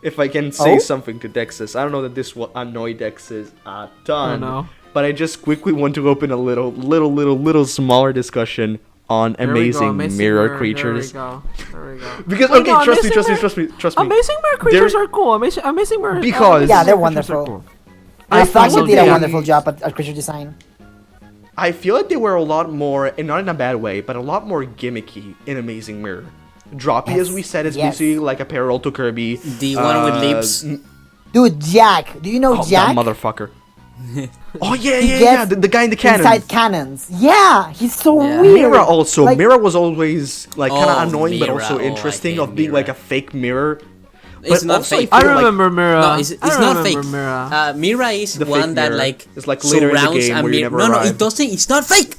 if I can say Oh? something to DExus, I don't know that this will annoy DExus a ton, Oh, no. but I just quickly want to open a little smaller discussion on There we go, amazing mirror creatures. There we go. Because Wait, okay, no, trust me. Amazing mirror creatures are cool. Amazing mirror. Because- Yeah, they're creatures are wonderful. cool. I Flagship feel did a like wonderful job at creature design. I feel like they were a lot more, and not in a bad way, but a lot more gimmicky in Amazing Mirror. Droppy, as we said, is basically like a parallel to Kirby. The one with lips. Dude, Jack. Do you know Oh, Jack? that motherfucker. Oh yeah, He yeah, gets the guy in the cannon. Inside cannons. Yeah, he's so Yeah. weird. Mira also. Like, Mira was always like kind of Oh, annoying, but Mira. also Oh, interesting I of get being like Mira. a fake mirror. It's But not also fake. I I feel like- remember Mira. No, it's I not remember fake. Mira. Mira is The fake one that mirror. like It's like later in the surrounds game a where you mirror. never No, arrive. it doesn't. It's not fake.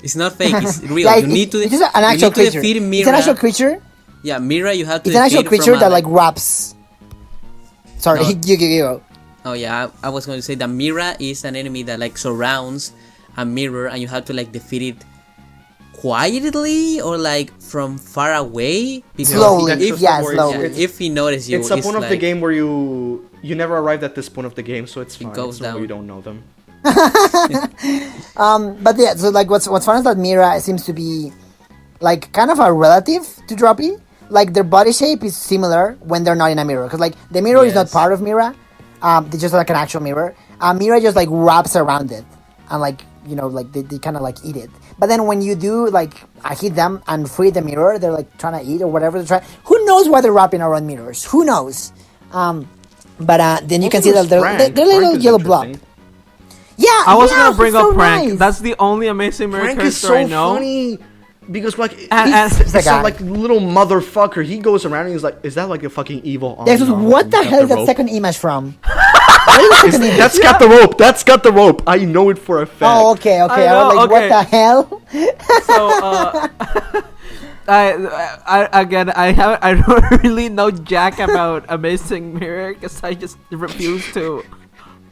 It's not fake. It's real. Yeah, You need to. it's just an you actual need to creature. defeat It's Mira. an actual creature. Yeah, Mira. You have to. It's an actual defeat creature from that a, like wraps. Sorry, No. you go. Oh yeah, I was going to say that Mira is an enemy that like surrounds a mirror, and you have to like defeat it quietly or like from far away. Because Slowly, That's yeah, just the slowly. words. if he notices you, It's a point of the like- game where you never arrived at this point of the game, so it's fine. goes It's normal down. you don't know them. But yeah, so like what's fun is that Mira seems to be like kind of a relative to Droppy. Like their body shape is similar when they're not in a mirror, because like the mirror is not Yes. part of Mira. They're just like an actual mirror. Mira just like wraps around it, and like like they kind of like eat it. But then when you do like hit them and free the mirror, they're like trying to eat or whatever they're trying. Who knows why they're wrapping around mirrors? Who knows? But then you can see that they're little Frank is yellow blob. interesting. Yeah, I was yeah, gonna bring he's up so Prank. nice. That's the only amazing mirror Frank is character so I know. funny because like And- he's the guy. some like little motherfucker. He goes around and he's like, "Is that like a fucking evil?" Yes, arm? what the Got hell is that rope. second image from? What is the second image? That's got the rope. That's got the rope. I know it for a fact. Oh, okay. I was know, like, okay. what the hell? So I don't really know jack about Amazing Mirror because I just refuse to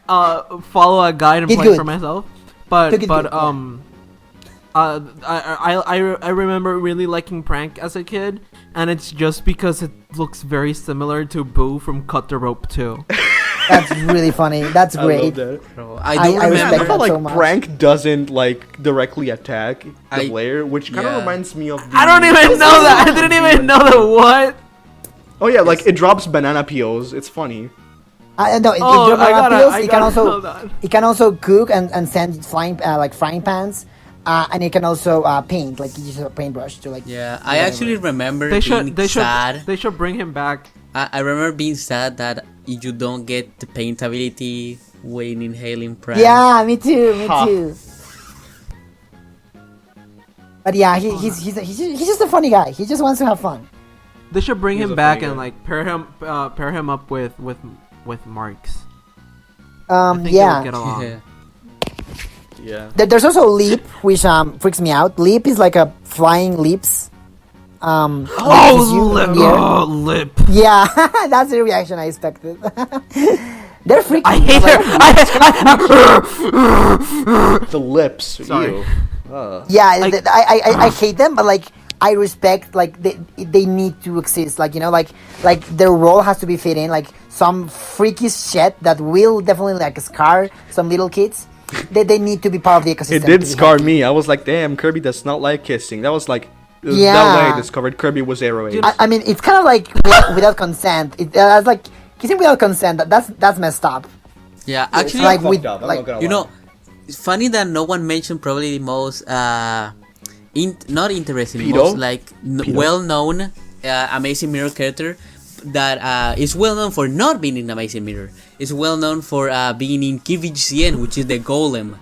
follow a guide and Did play good. for myself. But Took it good, I remember really liking Prank as a kid, and it's just because it looks very similar to Boo from Cut the Rope 2. That's really funny. That's I great. love that. Bro, I I do I respect remember. love how that like so much. Prank doesn't like directly attack the I- player, which kind of yeah. reminds me of. I don't even know that. I didn't even know that. What? Oh yeah, like it drops banana peels. It's funny. No, it Oh, drops I banana gotta- peels. I It can gotta know also that. it can also cook and send flying like frying pans, and it can also paint, like you use a paintbrush to like. Yeah, I actually remember They being should. They should. sad. They should bring him back. I remember being sad that you don't get the paint ability when inhaling prank. Yeah, me too. Me Ha. too. But yeah, he's just a funny guy. He just wants to have fun. They should bring He's him a back funny and guy. like pair him up with Marks. I think they would Yeah. get along. Yeah. Yeah. There's also Leap, which freaks me out. Leap is like a flying leaps. Leaps you in the air. lip. Yeah, that's the reaction I expected. They're freaking. I hate her. The lips. Sorry. Ew. Yeah, Like- I hate them, but like I respect like they need to exist. Like like their role has to be fit in. Like some freaky shit that will definitely like scar some little kids. They need to be part of the ecosystem. It to did be scar happy. me. I was like, damn, Kirby does not like kissing. That was like, that Yeah. way I discovered Kirby was arrow age. I mean, it's kind of like without consent. That's like kissing without consent. That's messed up. Yeah, It's actually, like fucked with- up, I'm like, not gonna you lie. know, it's funny that no one mentioned probably the most not interesting, Pedo? most like Pedo? well-known Amazing Mirror character that is well known for not being in Amazing Mirror. It's well known for being in Kirby Creatures, which is the Golem,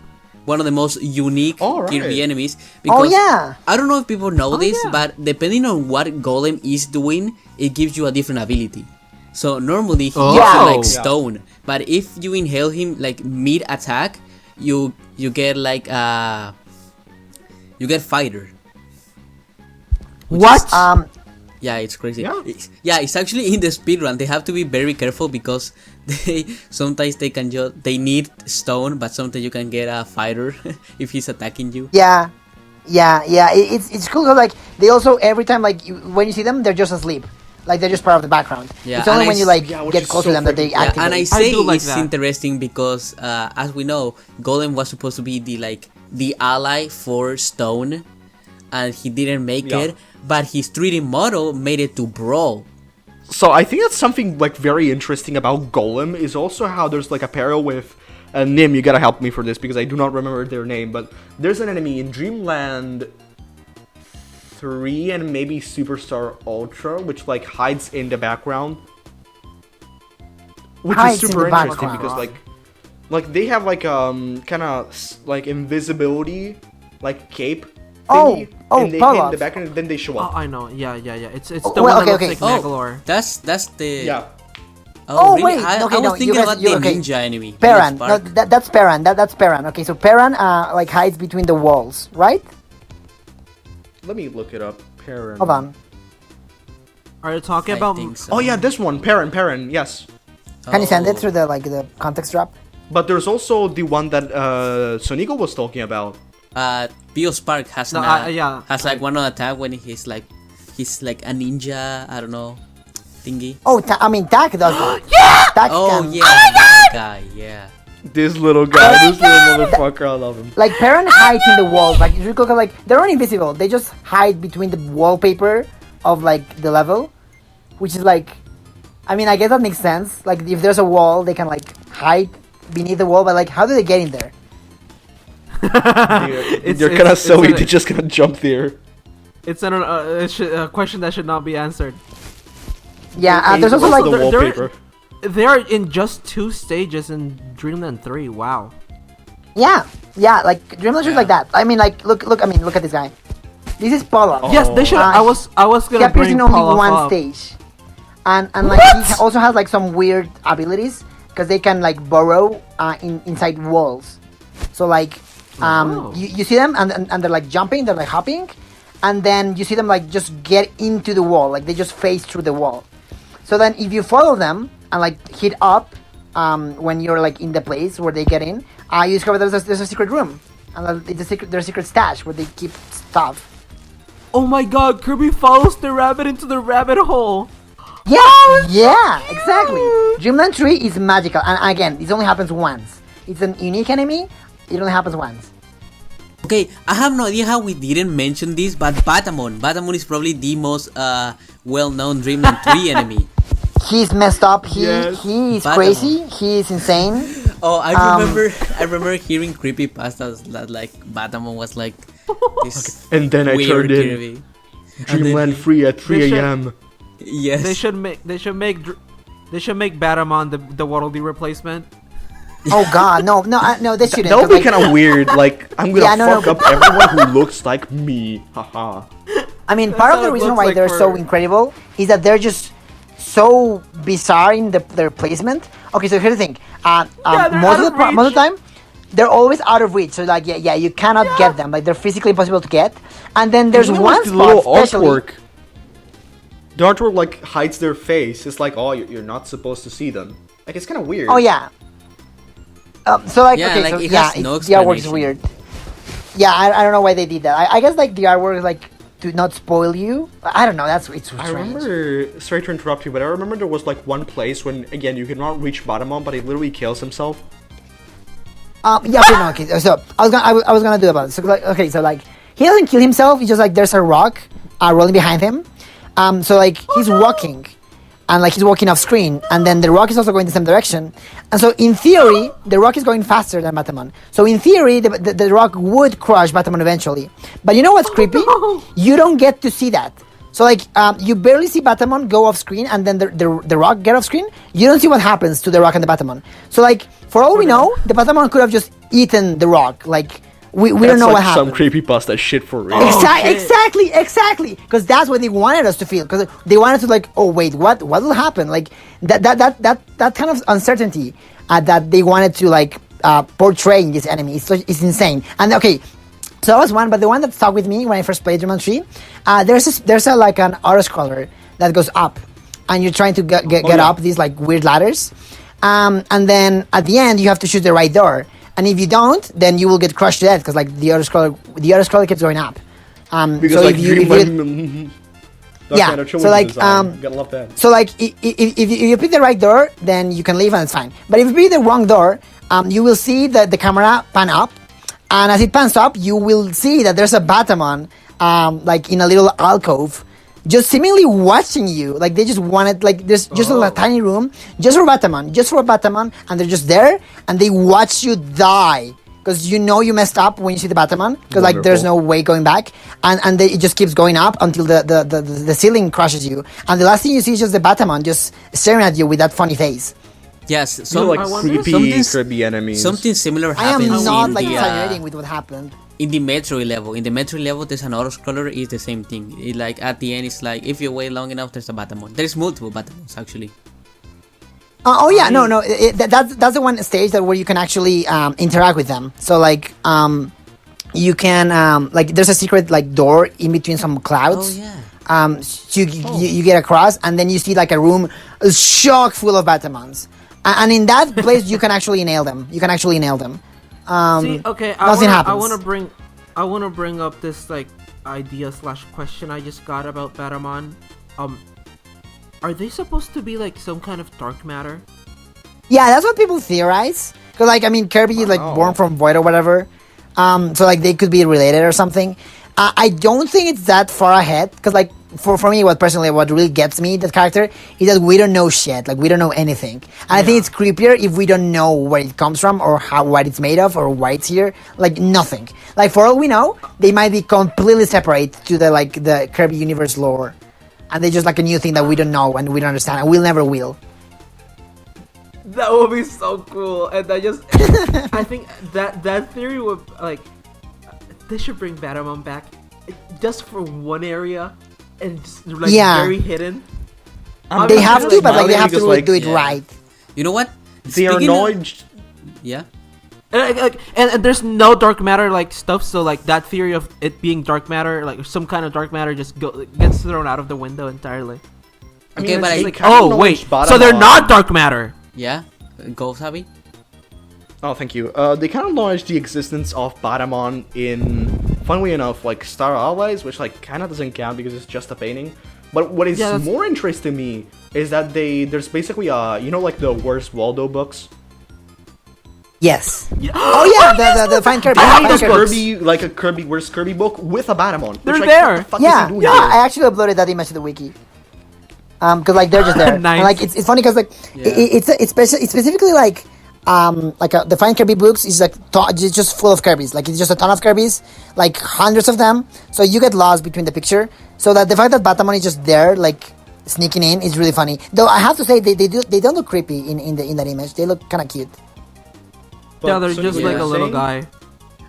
one of the most unique Oh, right. Kirby enemies. Oh yeah. I don't know if people know this, yeah. but depending on what Golem is doing, it gives you a different ability. So normally he Oh. gives you Yeah. like stone, but if you inhale him like mid attack, you get like you get fighter. What? Yeah, it's crazy. Yeah. It's actually in the speedrun. They have to be very careful because sometimes they need stone, but sometimes you can get a fighter if he's attacking you. Yeah. It's cool because like they also every time like when you see them, they're just asleep. Like they're just part of the background. Yeah, It's only and when I you s- like Yeah, which get is close so to them that they freaking- Yeah, activate. and I I say do like it's that. interesting because as we know, Golem was supposed to be the ally for Stone, and he didn't make Yeah. it. But his 3D model made it to Brawl. So I think that's something like very interesting about Golem is also how there's like a parallel with Nim. You gotta help me for this because I do not remember their name, but there's an enemy in Dreamland 3 and maybe Superstar Ultra which like hides in the background, which Hides is in super the interesting background. because like they have like kind of like invisibility like cape. Thingy, and they hit in Power-ups. the background and then they show Oh, up. I know. Yeah. It's the Oh, well, one that okay, looks okay. like Megalor. That's the Yeah. Oh, really? wait, I okay, was no, thinking you guys- about you- the okay. ninja enemy. Perran. Ninja No, Spark. that's Perran. That's Perran. Okay, so Perran like hides between the walls, right? Let me look it up. Perrin. Hold on. Are you talking I about? think so. Oh yeah, this one, Perrin, yes. Can you send it Oh. through the context drop? But there's also the one that Sonico was talking about. Biospark has No, yeah. has like one on attack when he's like a ninja. I don't know, thingy. Oh, I mean, Tak does that. Yeah! Tak Oh can. yeah, that guy. Yeah. This little guy, this little motherfucker, I love him. Like, Perran hides in the walls. Like, if you look at, like, they're not invisible. They just hide between the wallpaper of, like, the level. Which is, like... I mean, I guess that makes sense. Like, if there's a wall, they can, like, hide beneath the wall. But, like, how do they get in there? They're kind of so easy, just gonna jump there. It's a question that should not be answered. Yeah, there's also, What's like... the they're- wallpaper. They're in just 2 stages in Dreamland 3. Wow. Yeah, like, Dreamland is like that. I mean, like, look at this guy. This is Paula. Yes, they should. I was He gonna appears bring in only Paul one up. stage, and like he also has like some weird abilities because they can like burrow inside walls. So like Oh. you see them and they're like jumping, they're like hopping, and then you see them like just get into the wall, like they just phase through the wall. So then if you follow them and like hit up when you're like in the place where they get in, you discover there's a secret room, and it's their secret stash where they keep stuff. Oh my God! Kirby follows the rabbit into the rabbit hole. Yeah, exactly. Dreamland Tree is magical, and again, this only happens once. It's an unique enemy. It only happens once. Okay, I have no idea how we didn't mention this, but Batamon. Batamon is probably the most well-known Dreamland 3 enemy. He's messed up. Yes. He is Batamon. crazy. He is insane. Oh, I remember hearing creepypastas that like Batamon was like this And then I weird turned in Kirby. Dreamland Free at 3 a.m. Yes. They should make Batamon the Waddle replacement. Oh God, no, they shouldn't. That would be 'cause, like, kind of weird. Like, I'm gonna Yeah, no, fuck up everyone who looks like me. Haha. I mean, That's part of how the it reason looks why like they're so for- incredible is that they're just so bizarre in their placement. Okay, so here's the thing. they're Most out of of the reach. time, they're always out of reach. So like, yeah, you cannot get them. Like they're physically impossible to get. And then there's And you know one what's the spot, little especially. artwork. The artwork like hides their face. It's like, oh, you're not supposed to see them. Like, it's kind of weird. Oh yeah. So like, Yeah, okay, like, so it yeah, has no the artwork is explanation. weird. Yeah, I don't know why they did that. I guess like the artwork is like to not spoil you. I don't know. It's strange. I remember, sorry to interrupt you, but I remember there was like one place when, again, you cannot reach Batamon, but he literally kills himself. Yeah, okay, no, okay. So I was gonna do about it. So like, okay, so like he doesn't kill himself. It's just like there's a rock rolling behind him. So like he's walking, and like he's walking off screen, and then the rock is also going the same direction. And so in theory, the rock is going faster than Batamon. So in theory, the rock would crush Batamon eventually. But you know what's creepy? You don't get to see that. So like you barely see Batamon go off screen, and then the rock get off screen. You don't see what happens to the rock and the Batamon. So like for all we know, the Batamon could have just eaten the rock. Like we don't know like what happened. some creepypasta shit for real. Exactly. Because that's what they wanted us to feel. Because they wanted to like, oh wait, what will happen? Like that kind of uncertainty that they wanted to like portray in this enemy. It's insane. And okay. So that was one, but the one that stuck with me when I first played Dreamland 3, there's a like an auto scroller that goes up, and you're trying to get up these like weird ladders, and then at the end you have to shoot the right door, and if you don't, then you will get crushed to death because like the auto scroller keeps going up. Because So like if you Yeah, so like gotta love that. So like if you pick the right door, then you can leave and it's fine. But if you pick the wrong door, you will see the camera pan up. And as it pans up, you will see that there's a Batamon, like in a little alcove, just seemingly watching you. Like they just wanted, like there's just a tiny room, just for Batamon, and they're just there, and they watch you die. Because you know you messed up when you see the Batamon, because like there's no way going back, and it just keeps going up until the ceiling crushes you, and the last thing you see is just the Batamon just staring at you with that funny face. Yes, You so know, like creepy something- Kirby enemies. something similar I am happens not in like the exaggerating with what happened. in the metro level. In the metro level, there's an auto scroller. It's the same thing. It, like at the end, it's like if you wait long enough, there's a Batamon. There's multiple Batamons actually. Oh yeah, no, that's the one stage that where you can actually interact with them. So like you can like there's a secret like door in between some clouds. Oh yeah. So you get across, and then you see like a room chock full of Batamons, and in that place you can actually nail them. See, okay, nothing happens. I wanna bring up this like idea / question I just got about Batamon. Are they supposed to be like some kind of dark matter? Yeah, that's what people theorize. Cause like I mean, Kirby is like born from void or whatever, so like they could be related or something. I don't think it's that far ahead. Cause like for me, what really gets me that character is that we don't know shit. Like we don't know anything. And I think it's creepier if we don't know where it comes from or what it's made of or why it's here. Like nothing. Like for all we know, they might be completely separate to the Kirby universe lore. And they're just like a new thing that we don't know and we don't understand and we'll never will. That would be so cool, and I just I think that theory would like they should bring Batamon back just for one area and just like very hidden. They have to, but like they have to because, do it right. You know what? They are Speaking of- knowledge. Yeah. And there's no dark matter like stuff, so like that theory of it being dark matter, like some kind of dark matter, just gets thrown out of the window entirely. Okay, but it's I like kind of knowledge So they're Batamon. not dark matter. yeah. Go Savi. Oh, thank you. They kind of acknowledge the existence of Batamon in, funnily enough, like Star Allies, which like kind of doesn't count because it's just a painting. But what is Yeah, more interesting to me is that there's basically like the Where's Waldo books. Yes. Oh yeah, the Find Kirby. I Find have Kirby. a Kirby Where's Kirby book with a Batamon. They're which, there. What the fuck Yeah, is he doing yeah. here? I actually uploaded that image to the wiki. Cause like they're just there. Nice. And, like it's funny cause like it's specifically like the Find Kirby books is like it's just full of Kirbys. Like it's just a ton of Kirbys, like hundreds of them. So you get lost between the picture. So that the fact that Batamon is just there, like sneaking in, is really funny. Though I have to say they don't look creepy in that image. They look kind of cute. Yeah, they're So just you like were a little saying? guy.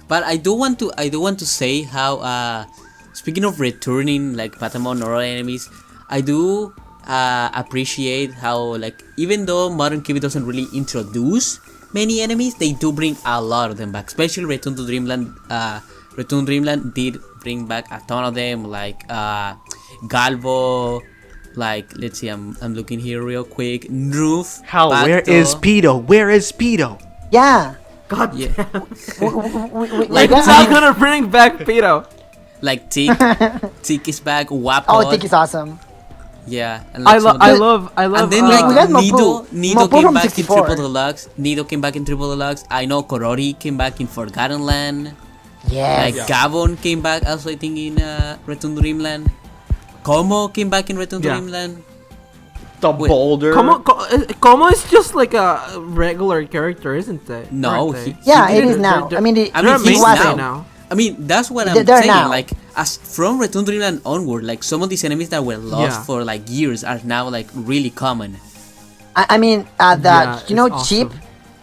But I do want to say how speaking of returning like Batamon or other enemies, I do appreciate how like even though Modern Kirby doesn't really introduce many enemies, they do bring a lot of them back. Especially Return to Dreamland. Return to Dreamland did bring back a ton of them, like Galvo. Like let's see, I'm looking here real quick. Roof. Hal, where Pato. is Pedo? Where is Pedo? Yeah. God Yeah. We Like, got- I'm gonna bring back Pedo. Like Tick. Tick is back. Wapod. Oh, I think it's awesome. Yeah. And like some of I the- love. And then we like got Nido Mapu. Mapu came from back 64. in Triple Deluxe. Nido came back in Triple Deluxe. I know Korori came back in Forgotten Land. Yes. Like Gavon came back also I think in Return to Dreamland. Como came back in Return to Yeah. Dreamland. The Wait. boulder. Como is just like a regular character, isn't it? No, Aren't they? Yeah, it They're- is now. they're- I mean, I They're mean, he's amazing now. I mean, that's what I'm They're saying. now. Like, as from Return to Dreamland onward, like some of these enemies that were lost Yeah. for like years are now like really common. I mean, Yeah, you know, it's Chip, awesome.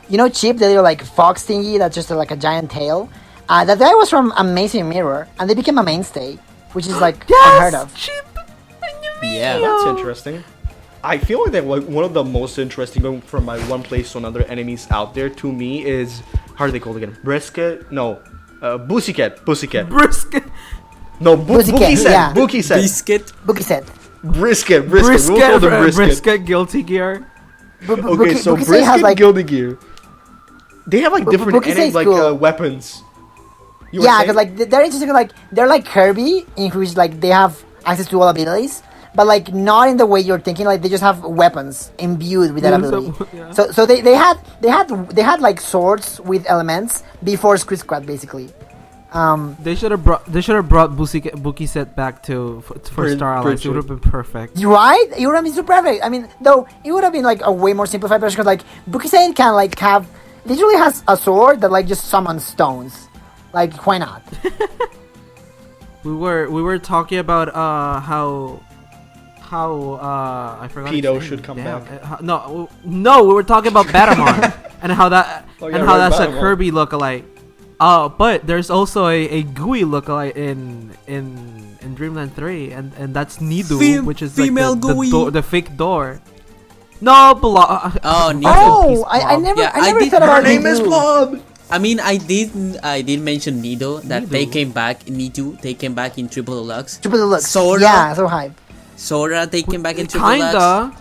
you know, Chip, the little like fox thingy that's just like a giant tail. That guy was from Amazing Mirror, and they became a mainstay, which is like unheard of. Cheap. Yeah. That's interesting. I feel like that one of the most interesting going from my one place to another enemies out there to me is how are they called again? Brisket? No. Pussycat. Brisket. No, Pussycat, Bookie set. yeah. Bookie set. Biscuit. Bookie said. Brisket. We'll call them brisket. Brisket. Guilty Gear. Okay, so Bookie brisket has like Guilty Gear. They have like different Bookie enemies, is like cool. weapons. You were yeah, saying? because like they're interesting. Like they're like Kirby, in which like they have access to all abilities, but like not in the way you're thinking. Like they just have weapons imbued with that Yeah, so- ability. yeah. So they had like swords with elements before Squid Squad basically. They should have brought Bookie set back for Star Allies. It would have been perfect. You're right? It would have been super perfect. I mean, though it would have been like a way more simplified version because like Bukisei can like have literally has a sword that like just summons stones. Like why not? We were talking about how I forgot. his Pedo name. should come Damn, back. no, we were talking about Batamon and how that Oh, and yeah, how right, that's a Batamon. Kirby lookalike. But there's also a GUI lookalike in Dreamland 3, and that's Nidu, which is female like the GUI. door, the fake door. No, Oh, Nidu. Oh, I never Yeah, I never I did- thought about Her name is Nidu. Blob. I mean, I did mention Nido that they Nido? came back. Nido, they came back in Triple Deluxe. Triple Deluxe. Sora? Yeah, so hype. Sora, they came back in Triple Deluxe. kinda.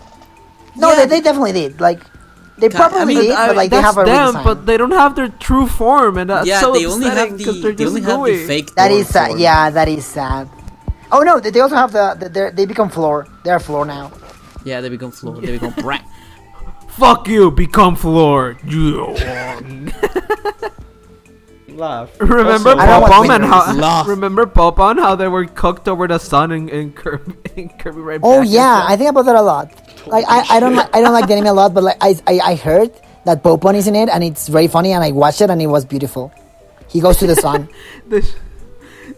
No, Yeah. they definitely did. Like they I probably mean, did, but like they that's have a them, redesign. but they don't have their true form, and that's Yeah, so they only upsetting have the 'cause they're they just only have GUI. the fake. That door is sad. form. Yeah, that is sad. Oh no, they also have they become floor. They are floor now. Yeah, they become floor. They become brat. Fuck you, become floor. Yeah. Laugh. Remember Also, I don't want Popon to and win how Laugh. remember Popon how they were cooked over the sun in Kirby right Oh back and yeah, stuff? I think about that a lot. Like I don't like the anime a lot, but like I heard that Popon is in it and it's very funny and I watched it and it was beautiful. He goes to the sun.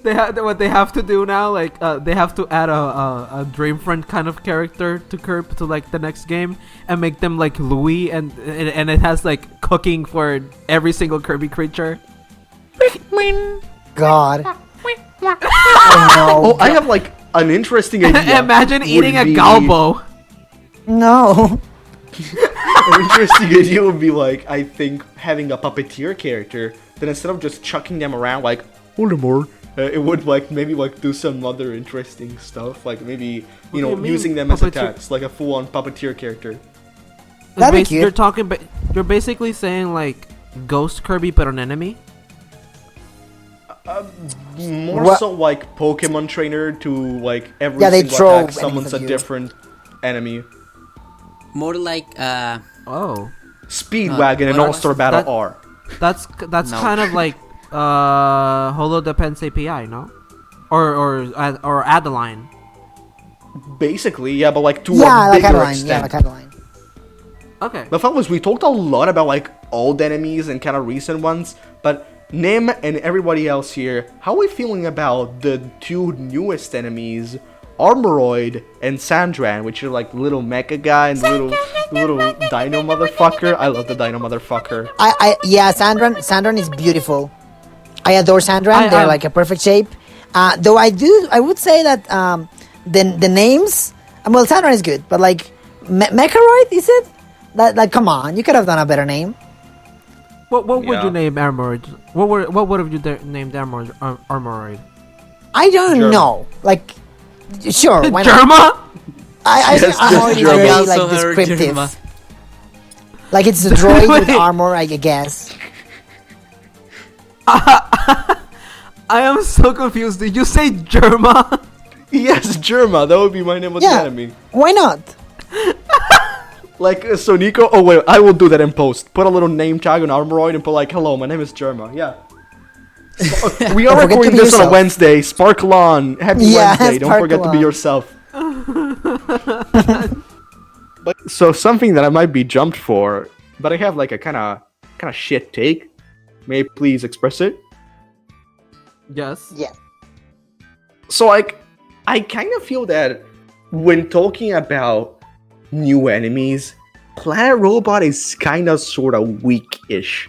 What they have to do now, like they have to add a Dreamfriend kind of character to Kirby to like the next game and make them like Louis, and it has like cooking for every single Kirby creature. God. Oh Oh, no. I have like an interesting idea. Imagine Would eating a be- galbo. No. An interesting idea would be like, I think, having a puppeteer character, then instead of just chucking them around like, Voldemort, it would like maybe like do some other interesting stuff, like maybe What do you mean, using them as puppeteer? attacks, like a full-on puppeteer character. That'd be cute. You're basically saying like Ghost Kirby but an enemy. More What- so like Pokemon trainer to like every Yeah, they single throw attack, someone's enemies a at you. different enemy. More like Oh, Speedwagon and what All Star Battle that- are. that's No. kind of like Holo Depends API, no? Or Adeline. Basically, yeah, but like to Yeah, a like bigger Adeline. extent. Yeah, like Adeline. Okay. But fellas, we talked a lot about like old enemies and kind of recent ones, but Nim and everybody else here, how are we feeling about the two newest enemies, Armoroid and Sandran, which are like little mecha guy and little dino motherfucker? I love the dino motherfucker. Yeah, Sandran is beautiful. I adore Sandran. They're like a perfect shape. Though I would say that the names. Well, Sandran is good, but like Mecharoid, is it? Like, come on, you could have done a better name. What would Yeah. you name Armoroid? What would have you named Armoroid? I don't Germa. know. Like, sure, why not? Germa? I Yes, I'm just already Germa. very I also like heard descriptive. Germa. Like it's a droid with Wait. armor, I guess. I am so confused. Did you say Germa? Yes, Germa, that would be my name of Yeah. the enemy. Why not? Like Sonico. Oh wait, I will do that in post. Put a little name tag on Armoroid and put like, "Hello, my name is Germa." Yeah. We are Don't forget to recording be this on a yourself. Wednesday. Sparkle on. Happy Yeah, Wednesday. Don't forget to be sparkle yourself. But so something that I might be jumped for, but I have like a kind of shit take. May I please express it? Yes. Yeah. So like, I kind of feel that when talking about new enemies, Planet Robot is kind of sort of weak-ish.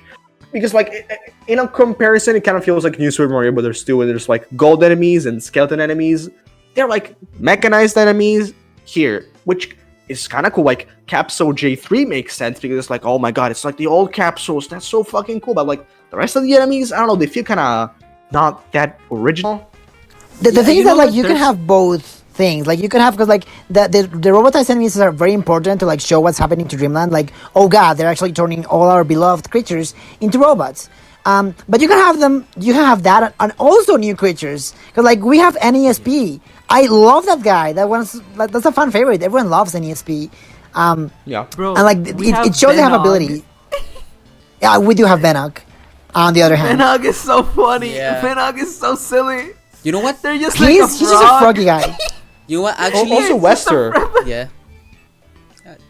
Because like, in a comparison, it kind of feels like New Super Mario, but there's like gold enemies and skeleton enemies. They're like mechanized enemies here, which is kind of cool. Like, Capsule J3 makes sense because it's like, oh my god, it's like the old capsules. That's so fucking cool. But like, the rest of the enemies, I don't know, they feel kind of not that original. The thing you is that know like what? you can There's- have both things. Like you can have because like the robotized enemies are very important to like show what's happening to Dreamland. Like, oh god, they're actually turning all our beloved creatures into robots. But you can have them. You can have that and also new creatures. Because like we have NESP. I love that guy. That's a fan favorite. Everyone loves NESP. Yeah. Bro, And like it shows they have Benog. ability. Yeah, we do have Benog. On the other hand, Benog is so funny. Yeah. Benog is so silly. You know what? They're just like he's just a froggy guy. You know what? Actually, Also Wester. yeah.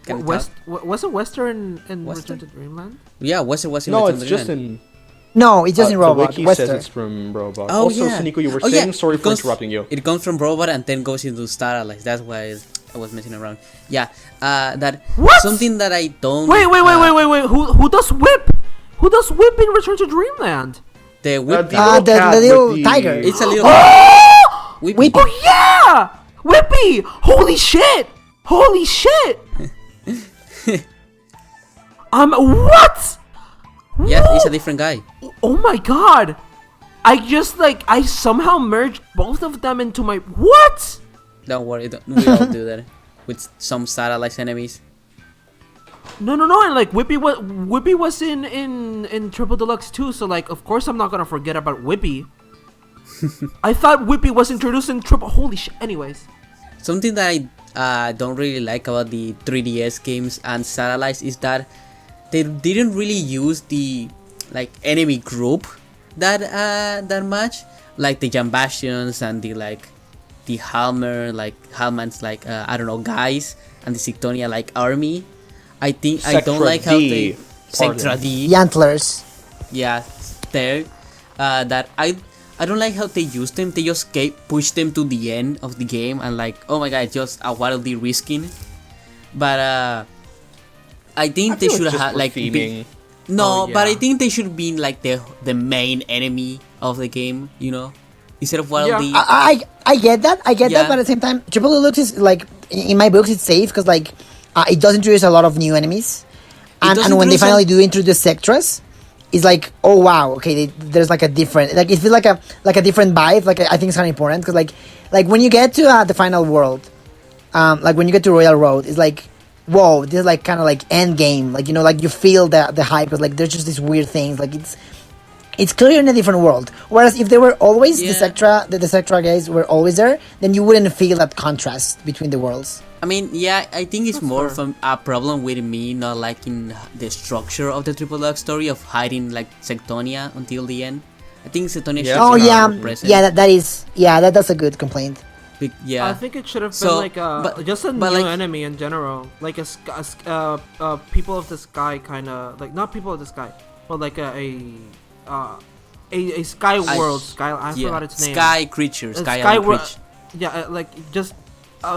Can you West wasn't Western in Western? Return to Dreamland? talk? Yeah, Wester was in No, Return it's to just Dreamland. in... No, it's just in the Robot. wiki Wester. says it's from Robot. Oh, Also, yeah. Sonico, you were Oh, saying? yeah. Sorry It for goes- interrupting you. It comes from Robot and then goes into Starlight. That's why I was messing around. Yeah, that What? something that I don't. Wait. Who does whip? Who does whip in Return to Dreamland? The whip. The little the cat little with the- tiger. It's a little. Whippy. Whippy. Oh yeah, Whippy! Holy shit! Holy shit! What? Yeah, it's a different guy. Oh my god! I somehow merged both of them into my what? Don't worry, we all do that with some satellite enemies. No, and like Whippy was in Triple Deluxe too, so like of course I'm not gonna forget about Whippy. I thought Whippy was introduced in Triple. Holy shit! Anyways, Something that I don't really like about the 3DS games and satellites is that they didn't really use the like enemy group that much, like the Jambastions and the Halmans I don't know, guys, and the Sigtonia like army. I think I don't Sectra like how D, they Sectra D. The antlers. Yeah, there. That I don't like how they use them. They just push them to the end of the game and like, oh my god, just a Waddle de-risking. But I think they should have like theming. no, Oh, but I yeah. think they should be like the main enemy of the game, you know, instead of Waddle Yeah. de. I get that. Yeah. But at the same time, Triple Deluxe is like in my books it's safe because like it does introduce a lot of new enemies, and does when they introduce a- finally do introduce Sectras, it's like, oh wow, okay, there's like a different, like it feels like a different vibe. Like I think it's kind of important because like when you get to the final world, like when you get to Royal Road, it's like, whoa, this is like kind of like end game. Like, you know, like you feel the hype because like there's just these weird things. Like It's clearly in a different world. Whereas if they were always Yeah. the Sectra guys were always there, then you wouldn't feel that contrast between the worlds. I mean, yeah, I think it's more fair. from a problem with me not liking the structure of the Triple Lux story of hiding like Sectonia until the end. I think Sectonia Yeah. should Oh be yeah, more present. yeah. That's a good complaint. Yeah. I think it should have been So, like but- just a but new like- enemy in general, like people of the sky kind of like not people of the sky, but like a sky world. I forgot its name. Sky creature, sky Sky island wor- creature. Yeah, like just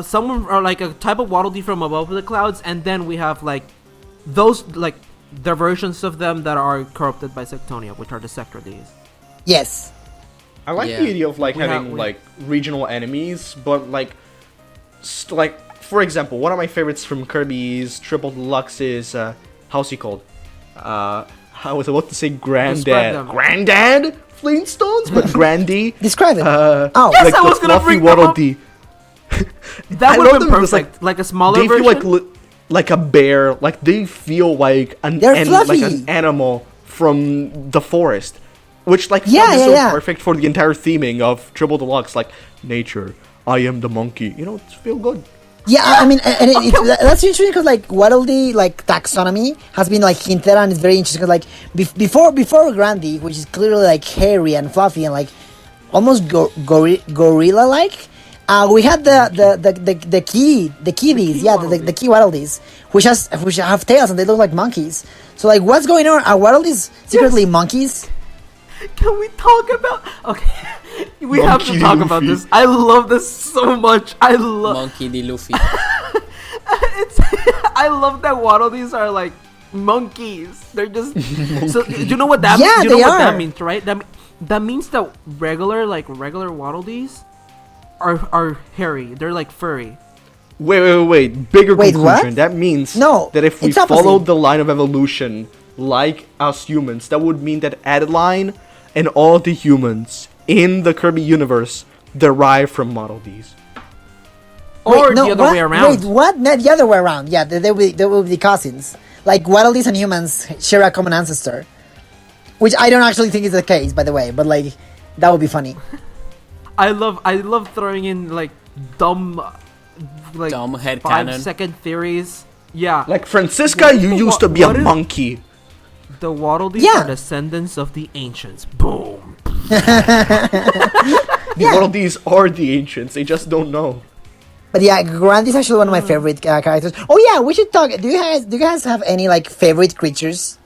someone or like a type of Waddle Dee from above the clouds, and then we have like those like the versions of them that are corrupted by Sectonia, which are the Sector Dees. Yes. I like Yeah. the idea of like We have- having we- like regional enemies, but like, like for example, one of my favorites from Kirby's Triple Deluxe is how's he called? I was about to say Describe Granddad. them. Granddad Flintstones, but Grandy. Describe it. Oh, Yes, like I the was gonna fluffy bring them Waddle up. Dee. That I would love have been them because, perfect. Like a smaller They feel version. like a bear. Like they feel like They're like fluffy. an animal from the forest, which like Yeah, is yeah, so yeah. perfect for the entire theming of Triple Deluxe. Like nature, I am the monkey. You know, it's feel good. Yeah, I mean, and that's interesting because like Waddle Dee like taxonomy has been like hinted at, and it's very interesting because like before Grandy, which is clearly like hairy and fluffy and like almost gorilla like, we had the kiddies, yeah, the key Waddle Dees, which have tails and they look like monkeys. So like, what's going on? Are Waddle Dees secretly monkeys? Can we talk about? Okay, we have to Monkey talk about Luffy. this. I love this so much. I love. Monkey D. Luffy. It's. I love that Waddle Dees are like monkeys. They're just. So you know what that Yeah, means? You know they what that are. means, right? That means that regular Waddle Dees are hairy. They're like furry. Wait. Bigger Wait, conclusion. what? That means No, that if we it's opposite. followed the line of evolution like us humans, that would mean that Adeline and all the humans in the Kirby universe derive from Model Ds. Or Wait, no, the other what? way around. Wait, what? Not the other way around. Yeah, they will be cousins. Like Waddle Dees and humans share a common ancestor, which I don't actually think is the case, by the way. But like, that would be funny. I love throwing in like dumb Dumb headcanon. 5-second theories. Yeah. Like Francisca, you used to be a what is- monkey. The Waddle Dees Yeah. are descendants of the ancients. Boom. The Model Ds are the ancients. They just don't know. But yeah, Grant is actually one of my favorite characters. Oh yeah, we should talk. Do you guys have any like favorite creatures?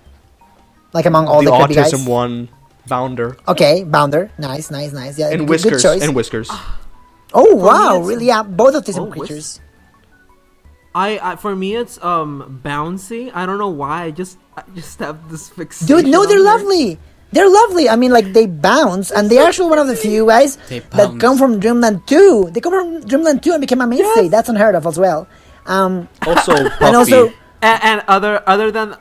Like among all The the Kirby guys? autism one, Bounder, Okay, Bounder. Nice. Yeah, and good Whiskers, choice. and Whiskers. Oh wow, it's- really? Yeah, both autism Oh, creatures. I for me it's bouncy. I don't know why. I just have this fixation. Dude, no, on they're her. lovely. They're lovely. I mean, like they bounce, and they're actually one of the few guys They that bounce. come from Dreamland 2. They come from Dreamland 2 and became a mainstay. That's unheard of as well. Also, Puffy. And also, And other than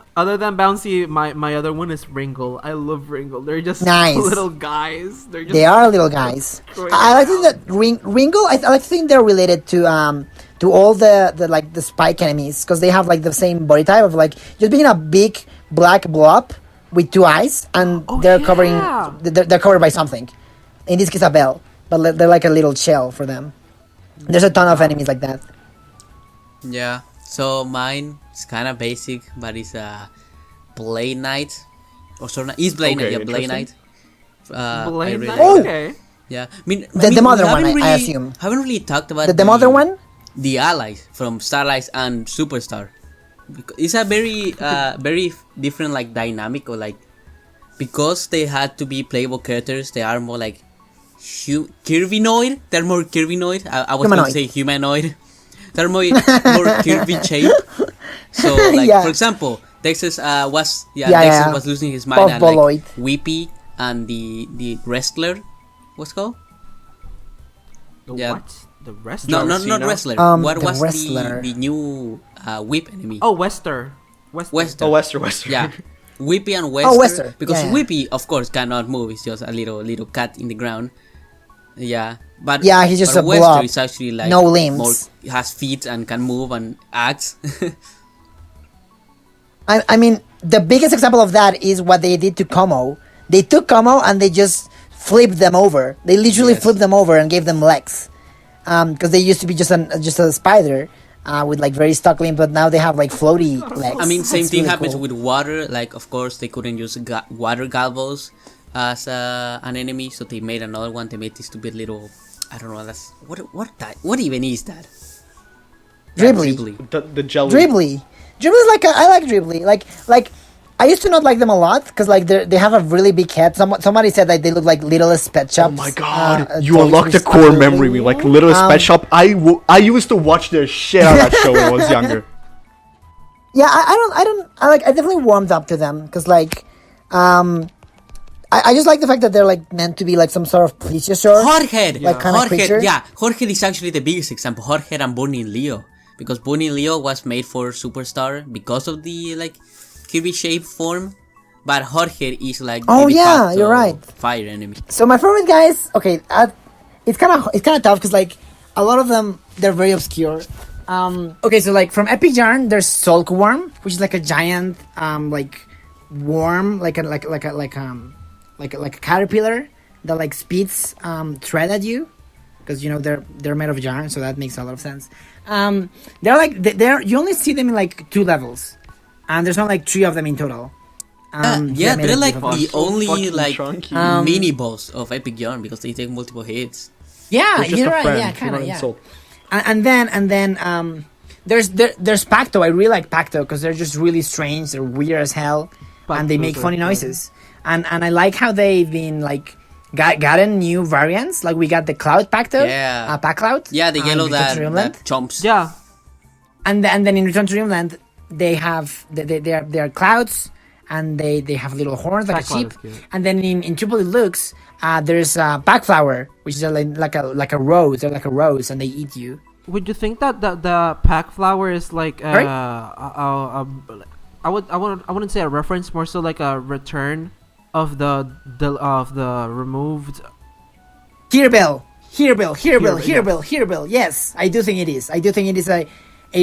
bouncy, my other one is Ringle. I love Ringle. They're just Nice. little guys. They're just they are little guys. Going I like to think that Ringo. I like to think they're related to all the like the spike enemies because they have like the same body type of like just being a big black blob with two eyes, and Oh, they're yeah. covering. They're covered by something. In this case, a bell, but they're like a little shell for them. There's a ton of enemies like that. Yeah. So mine is kind of basic, but it's a Blade Knight. Or sorry, it's Blade Knight. Okay, Yeah, Blade Knight. interesting. Blade I really Knight? like Oh! Okay. Yeah, I mean The we mother one, haven't I assume. Haven't really talked about The mother one. the allies from Starlight and Superstar. It's a very very different like dynamic or like because they had to be playable characters. They are more like Kirbynoid. They're more Kirbynoid. I was going to Humanoid. say humanoid. They're more Kirby shape. So like Yeah. for example, DExus was Yeah, DExus yeah. was losing his mind and Puffboloid. like Weepy and the wrestler. What's it called? The Yeah. what? The wrestler? No, not Cena? wrestler. What the was wrestler. the new whip enemy? Oh, Wester. Wester. Oh, Wester. Yeah, Whippy and Wester. Oh, Wester. Because Yeah, yeah. Whippy, of course, cannot move. It's just a little cat in the ground. Yeah, but Yeah, he's just but a Wester blob. is actually like No limbs. More, has feet and can move and acts. I mean, the biggest example of that is what they did to Como. they took Como and they just flipped them over. They literally flipped them over and gave them legs. Because they used to be just a spider with like very stuck limb, but now they have like floaty legs. I mean, same That's thing really happens cool. with water. Like, of course, they couldn't use water galvos as an enemy, so they made another one. They made this stupid little, I don't know, that's what even is that? Dribbly. The jelly. Dribbly is like I like Dribbly. Like I used to not like them a lot because like they have a really big head. Somebody said that they look like Littlest Pet Shops. Oh my god, you toys, unlocked a which core absolutely- memory. We like Littlest Pet Shop. I used to watch the shit out of that show when I was younger. Yeah, I definitely warmed up to them because like, I just like the fact that they're like meant to be like some sort of plesiosaur. Hothead! Like kind of creature. Yeah, Hothead is actually the biggest example. Hothead and Bonnie and Leo. Because Bonnie and Leo was made for Superstar because of the like Kirby shape form. But Hothead is like Oh, the de yeah, facto you're right. fire enemy. So my favorite guys, okay, it's kind of tough because like a lot of them they're very obscure. Okay, so like from Epic Yarn, there's Sulkworm, which is like a giant like worm, like a caterpillar that like spits thread at you, because you know they're made of yarn, so that makes a lot of sense. They're like you only see them in like 2 levels, and there's only like 3 of them in total. Yeah, they're like beautiful. the So only fucking like chunky. mini boss of Epic Yarn because they take multiple hits. Yeah, They're just you're a right. friend, Yeah, you're kind not of. Yeah. insult. And then there's Pacto. I really like Pacto because they're just really strange. They're weird as hell, and they Pactos make are funny fun. noises. And I like how they've been like gotten new variants. Like we got the Cloud Pacto, Yeah. Pack Cloud. Yeah, the yellow Return to Dreamland. that chomps. Yeah. And then in Return to Dreamland, they have they are clouds, and they have little horns like Pack a Cloud sheep. is cute. And then in Triple Deluxe, there's Packflower, which is like a rose. They're like a rose, and they eat you. Would you think that the pack flower is like Sorry? I wouldn't say a reference, more so like a return of the removed. Herebill. Herebill, Yes, I do think it is. I do think it is a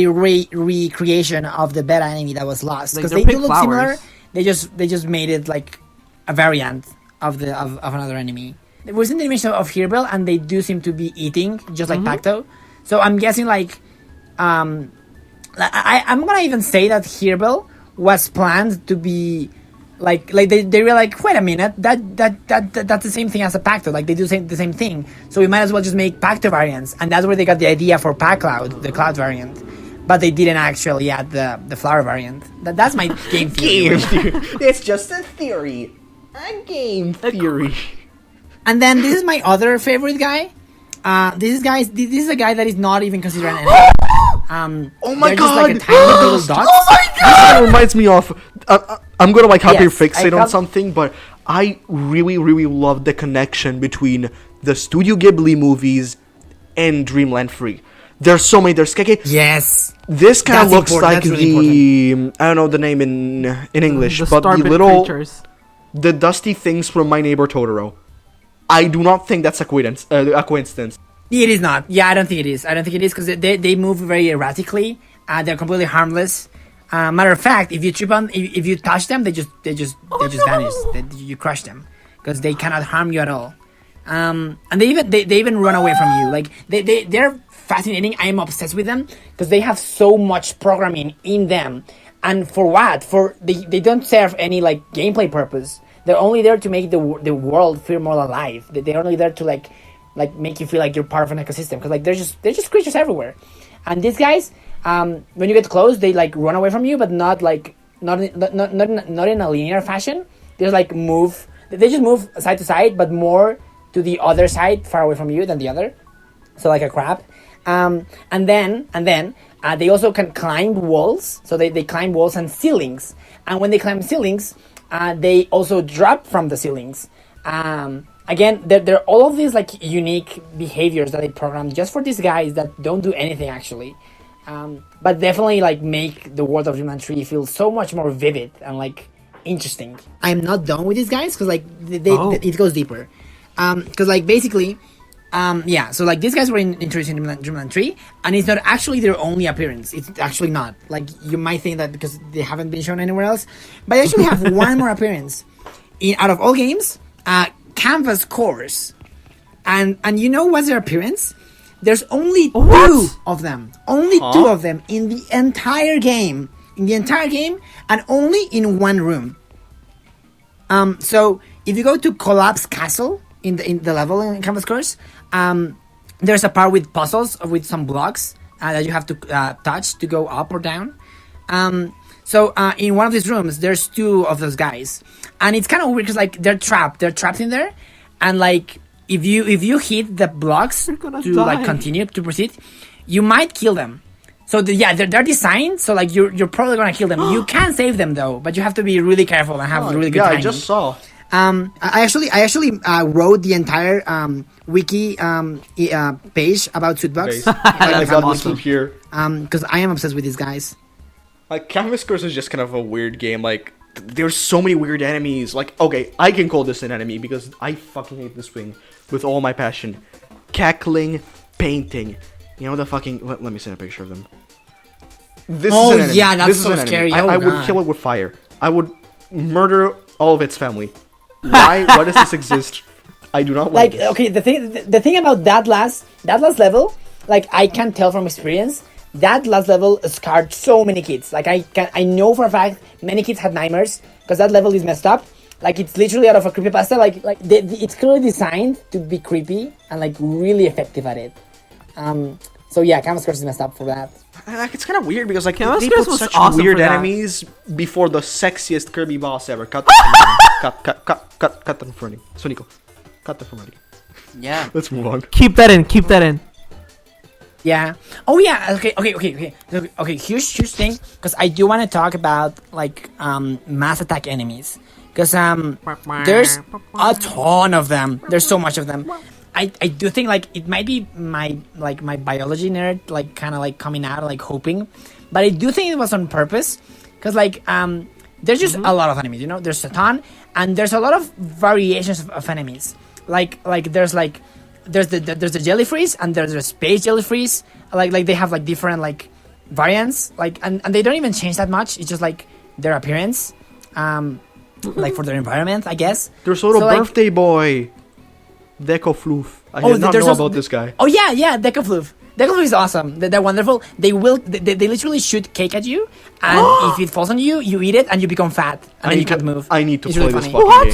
recreation of the beta enemy that was lost, Like, because they're they do pink look similar. flowers. They just made it like a variant of another enemy. There was an animation of Herebill, and they do seem to be eating just like Pacto. So I'm guessing like I'm gonna even say that Herebill was planned to be like they were like, wait a minute, that's the same thing as a Pacto. Like they do the same thing. So we might as well just make Pacto variants, and that's where they got the idea for Pack Cloud, the Cloud variant. But they didn't actually add the flower variant. That's my game theory. It's just a theory. A game theory. And then this is my other favorite guy. This is a guy that is not even considered an enemy. Oh my they're god! just like a tiny little dot. Oh my god! This reminds me of. I'm gonna like hyper Yes, fixate I on got- something, but I really love the connection between the Studio Ghibli movies and Dreamland Free. There's so many. There's Keke. Yes. This kind of That's looks important, like that's really I don't know the name in English, The but the Starbit little creatures. the dusty things from My Neighbor Totoro. I do not think that's a coincidence. It is not. Yeah, I don't think it is. Because they move very erratically. They're completely harmless. Matter of fact, if you touch them, they just vanish. You crush them because they cannot harm you at all. And they even run away from you. Like they're fascinating. I am obsessed with them because they have so much programming in them. And for what? They don't serve any like gameplay purpose. They're only there to make the world feel more alive. They're only there to like make you feel like you're part of an ecosystem, because like they're just creatures everywhere. And these guys, when you get close, they like run away from you, but not in a linear fashion. They just like move. They just move side to side, but more to the other side, far away from you than the other. So like a crab. And then they also can climb walls. So they climb walls and ceilings. And when they climb ceilings, they also drop from the ceilings. Again, there are all of these like unique behaviors that they programmed just for these guys that don't do anything actually, but definitely like make the world of Dreamland 3 feel so much more vivid and like interesting. I'm not done with these guys because like it goes deeper, because like basically, so like these guys were introduced in Dreamland 3, and it's not actually their only appearance. It's actually not. Like you might think that because they haven't been shown anywhere else, but they actually have one more appearance. out of all games, canvas cores. And you know what's their appearance? There's only two of them. Only two of them in the entire game. And only in one room. So if you go to Collapse Castle in the level in Canvas Course, there's a part with puzzles with some blocks that you have to touch to go up or down. So in one of these rooms, there's two of those guys, and it's kind of weird because like they're trapped in there, and like if you hit the blocks to like continue to proceed, you might kill them. So they're designed so like you're probably gonna kill them. You can save them though, but you have to be really careful and have really good timing. I just saw. I actually wrote the entire wiki page about Soot Bugs. I got this one here. Because I am obsessed with these guys. Like, Canvas Course is just kind of a weird game. Like, there's so many weird enemies. Like, okay, I can call this an enemy because I fucking hate this thing with all my passion. Cackling painting. You know the fucking... Let me send a picture of them. This is an enemy. Yeah, that's so scary. I would kill it with fire. I would murder all of its family. Why does this exist? I do not like this. Okay, the thing about that last level, like I can tell from experience, that last level scarred so many kids. Like I know for a fact many kids had nightmares because that level is messed up. Like it's literally out of a creepypasta. It's clearly designed to be creepy and like really effective at it. So yeah, Canvas Course is messed up for that. Like, it's kind of weird because like Canvas they Course put was such awesome weird for that. enemies before the sexiest Kirby boss ever. Cut them for me. Sonico. Cut them for me. Yeah. Let's move on. Keep that in. Yeah. Oh yeah. Okay. Huge thing because I do want to talk about like mass attack enemies because there's a ton of them. There's so much of them. I do think like it might be my biology nerd like kind of like coming out like hoping, but I do think it was on purpose because like there's just a lot of enemies, you know. There's a ton, and there's a lot of variations of enemies. Like there's the jellyfreeze and there's the space jellyfreeze. Like they have like different like variants. Like and they don't even change that much. It's just like their appearance, like for their environment, I guess. There's a little birthday boy. Deco Floof. I did not know about this guy. Oh yeah, Deco Floof. Deco Floof is awesome. They're wonderful. They literally shoot cake at you, and if it falls on you, you eat it and you become fat, and then you can't move. I need to play really this funny. fucking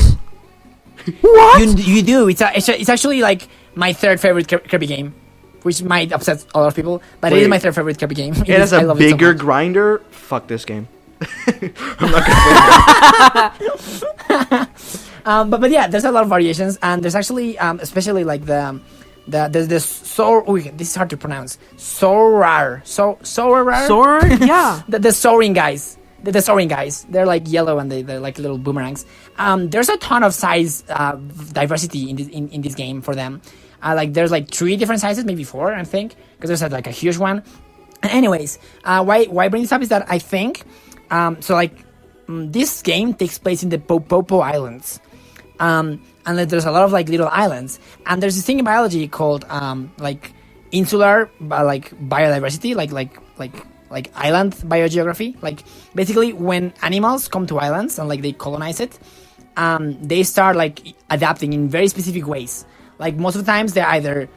game. What? You do. It's actually like my third favorite Kirby game, which might upset a lot of people, but it is my third favorite Kirby game. It has a bigger grinder. Fuck this game. I'm not gonna play it. But yeah, there's a lot of variations, and there's actually especially like there's this this is hard to pronounce. Sorar, yeah. the soaring guys. The soaring guys. They're like yellow and they're like little boomerangs. There's a ton of size diversity in this game for them. Like there's like 3 different sizes, maybe 4, I think, because there's like a huge one. Anyways, why I bring this up is that I think this game takes place in the Popo Islands. And there's a lot of like little islands, and there's this thing in biology called like insular biodiversity, like island biogeography. Like basically when animals come to islands and like they colonize it, they start like adapting in very specific ways. Like most of the times they either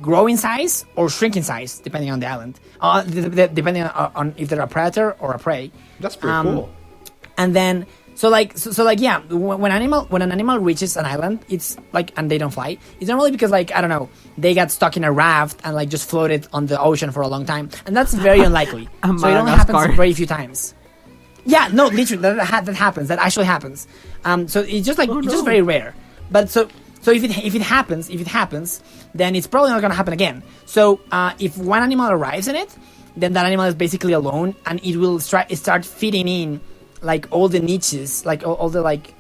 grow in size or shrink in size depending on the island, depending on if they're a predator or a prey. That's pretty cool. And then yeah, when an animal reaches an island, it's like, and they don't fly, it's normally because like, I don't know, they got stuck in a raft and like just floated on the ocean for a long time, and that's very unlikely. So it only happens very few times. Yeah, no, literally that happens. That actually happens. So it's just like it's just very rare. But so if it happens, then it's probably not gonna happen again. So if one animal arrives in it, then that animal is basically alone, and it will start fitting in like all the niches, like all the like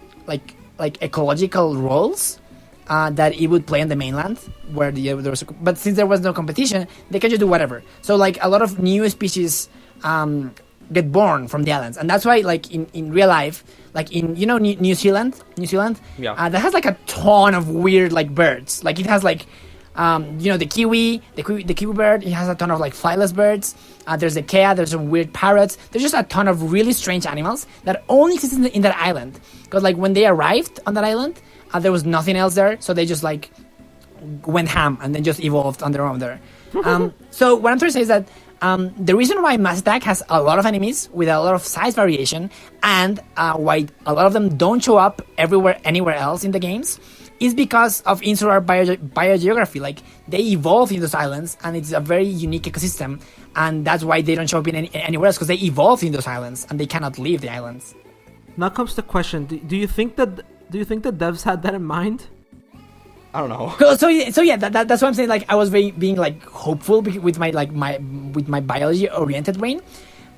ecological roles that it would play on the mainland, where there was. But since there was no competition, they can just do whatever. So like a lot of new species get born from the islands, and that's why like in real life, like in New Zealand, yeah, that has like a ton of weird like birds. Like it has like The kiwi, the kiwi bird. It has a ton of like flightless birds. There's a kea. There's some weird parrots. There's just a ton of really strange animals that only exist in that island. Because like when they arrived on that island, there was nothing else there, so they just like went ham and then just evolved on their own there. So what I'm trying to say is that the reason why Mass Attack has a lot of enemies with a lot of size variation and why a lot of them don't show up anywhere else in the games is because of insular biogeography. Like, they evolve in those islands, and it's a very unique ecosystem, and that's why they don't show up in anywhere else, because they evolved in those islands, and they cannot leave the islands. Now comes the question: Do you think the devs had that in mind? I don't know. So yeah, that's what I'm saying. Like, I was being like hopeful with my biology oriented brain,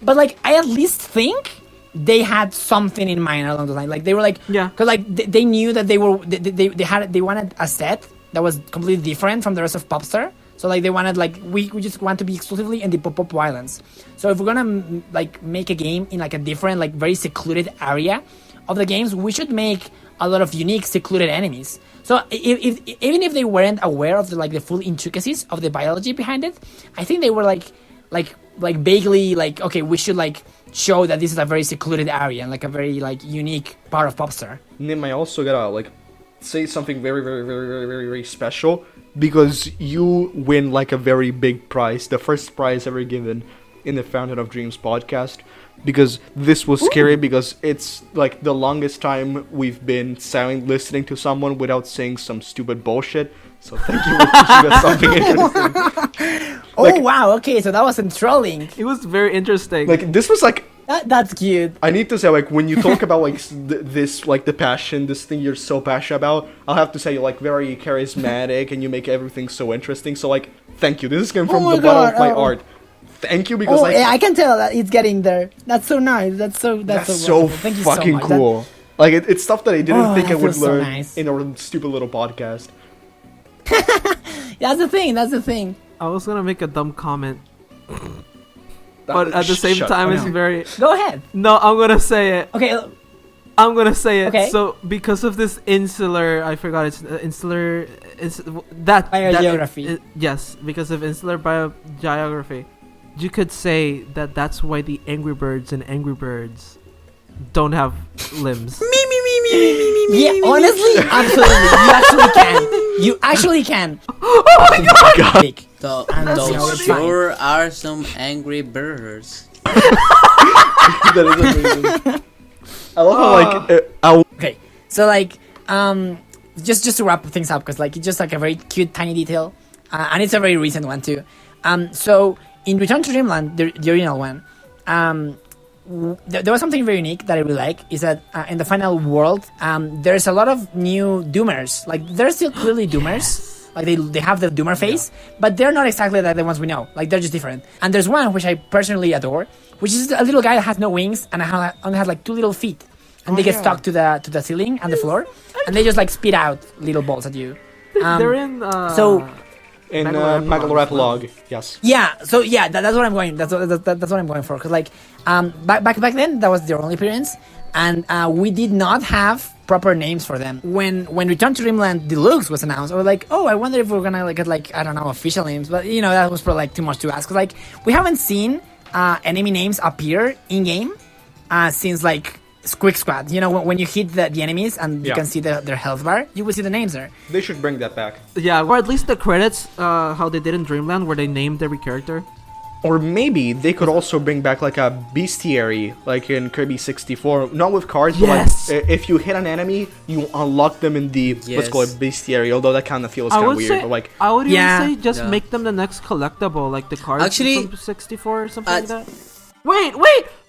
but like I at least think they had something in mind along the line. Like, they were like, yeah, because like they knew that they wanted a set that was completely different from the rest of Popstar. So like they wanted, like, we just want to be exclusively in the Pop Islands. So if we're gonna like make a game in like a different, like very secluded area of the games, we should make a lot of unique secluded enemies. So even if they weren't aware of the full intricacies of the biology behind it, I think they were like vaguely like, okay, we should like show that this is a very secluded area and like a very like unique part of Popstar. Nim, I also gotta like say something very, very, very, very, very, very special, because you win like a very big prize, the first prize ever given in the Fountain of Dreams podcast, because this was scary. Because it's like the longest time we've been silent listening to someone without saying some stupid bullshit. So thank you for teaching us something interesting. Oh wow, okay, so that wasn't trolling. It was very interesting. Like, this was like, that's cute. I need to say, like, when you talk about like this, like the passion, this thing you're so passionate about, I'll have to say you're like very charismatic and you make everything so interesting. So like, thank you. This is coming from the bottom of my heart. Thank you, because like, yeah, I can tell that it's getting there. That's so nice. That's so so Thank you fucking so much. cool. Like, it's stuff that I didn't think I would feels so learn nice. in our stupid little podcast. That's the thing. I was gonna make a dumb comment, but at the same time, it's very. Go ahead. No, I'm gonna say it. Okay. I'm gonna say it. Okay. So because of this insular, I forgot it's insular. That Biogeography. Yes, because of insular biogeography, you could say that that's why the Angry Birds and Angry Birds don't have limbs. Yeah, honestly, absolutely. You actually can. Oh my god! Those sure are some angry birds. That is amazing. I love how like Okay, so like just to wrap things up, because like it's just like a very cute tiny detail, and it's a very recent one too. So in Return to Dreamland, the original one, there was something very unique that I really like, is that in the final world, there's a lot of new Doomers. Like, they're still clearly Doomers. Like, they have the Doomer face, but they're not exactly like the ones we know. Like, they're just different. And there's one which I personally adore, which is a little guy that has no wings and only has like 2 little feet. And they get stuck to the ceiling and the floor, and they just like spit out little balls at you. They're in in Magolor Epilogue, yes. Yeah, so yeah, that's what I'm going. That's what I'm going for. Cause like, back then that was their only appearance, and we did not have proper names for them. When Return to Dreamland Deluxe was announced, I was like, oh, I wonder if we're gonna like get like, I don't know, official names. But you know, that was probably like too much to ask. Cause like, we haven't seen enemy names appear in game since like Quick Squad. You know, when you hit the enemies and you can see their health bar, you will see the names there. They should bring that back. Yeah, or at least the credits, how they did in Dreamland, where they named every character. Or maybe they could also bring back like a bestiary, like in Kirby 64. Not with cards, but like if you hit an enemy, you unlock them in the what's called bestiary. Although that kind of feels kind of weird. But like, I would even say just make them the next collectible, like the cards Actually, from 64 or something like that. Wait!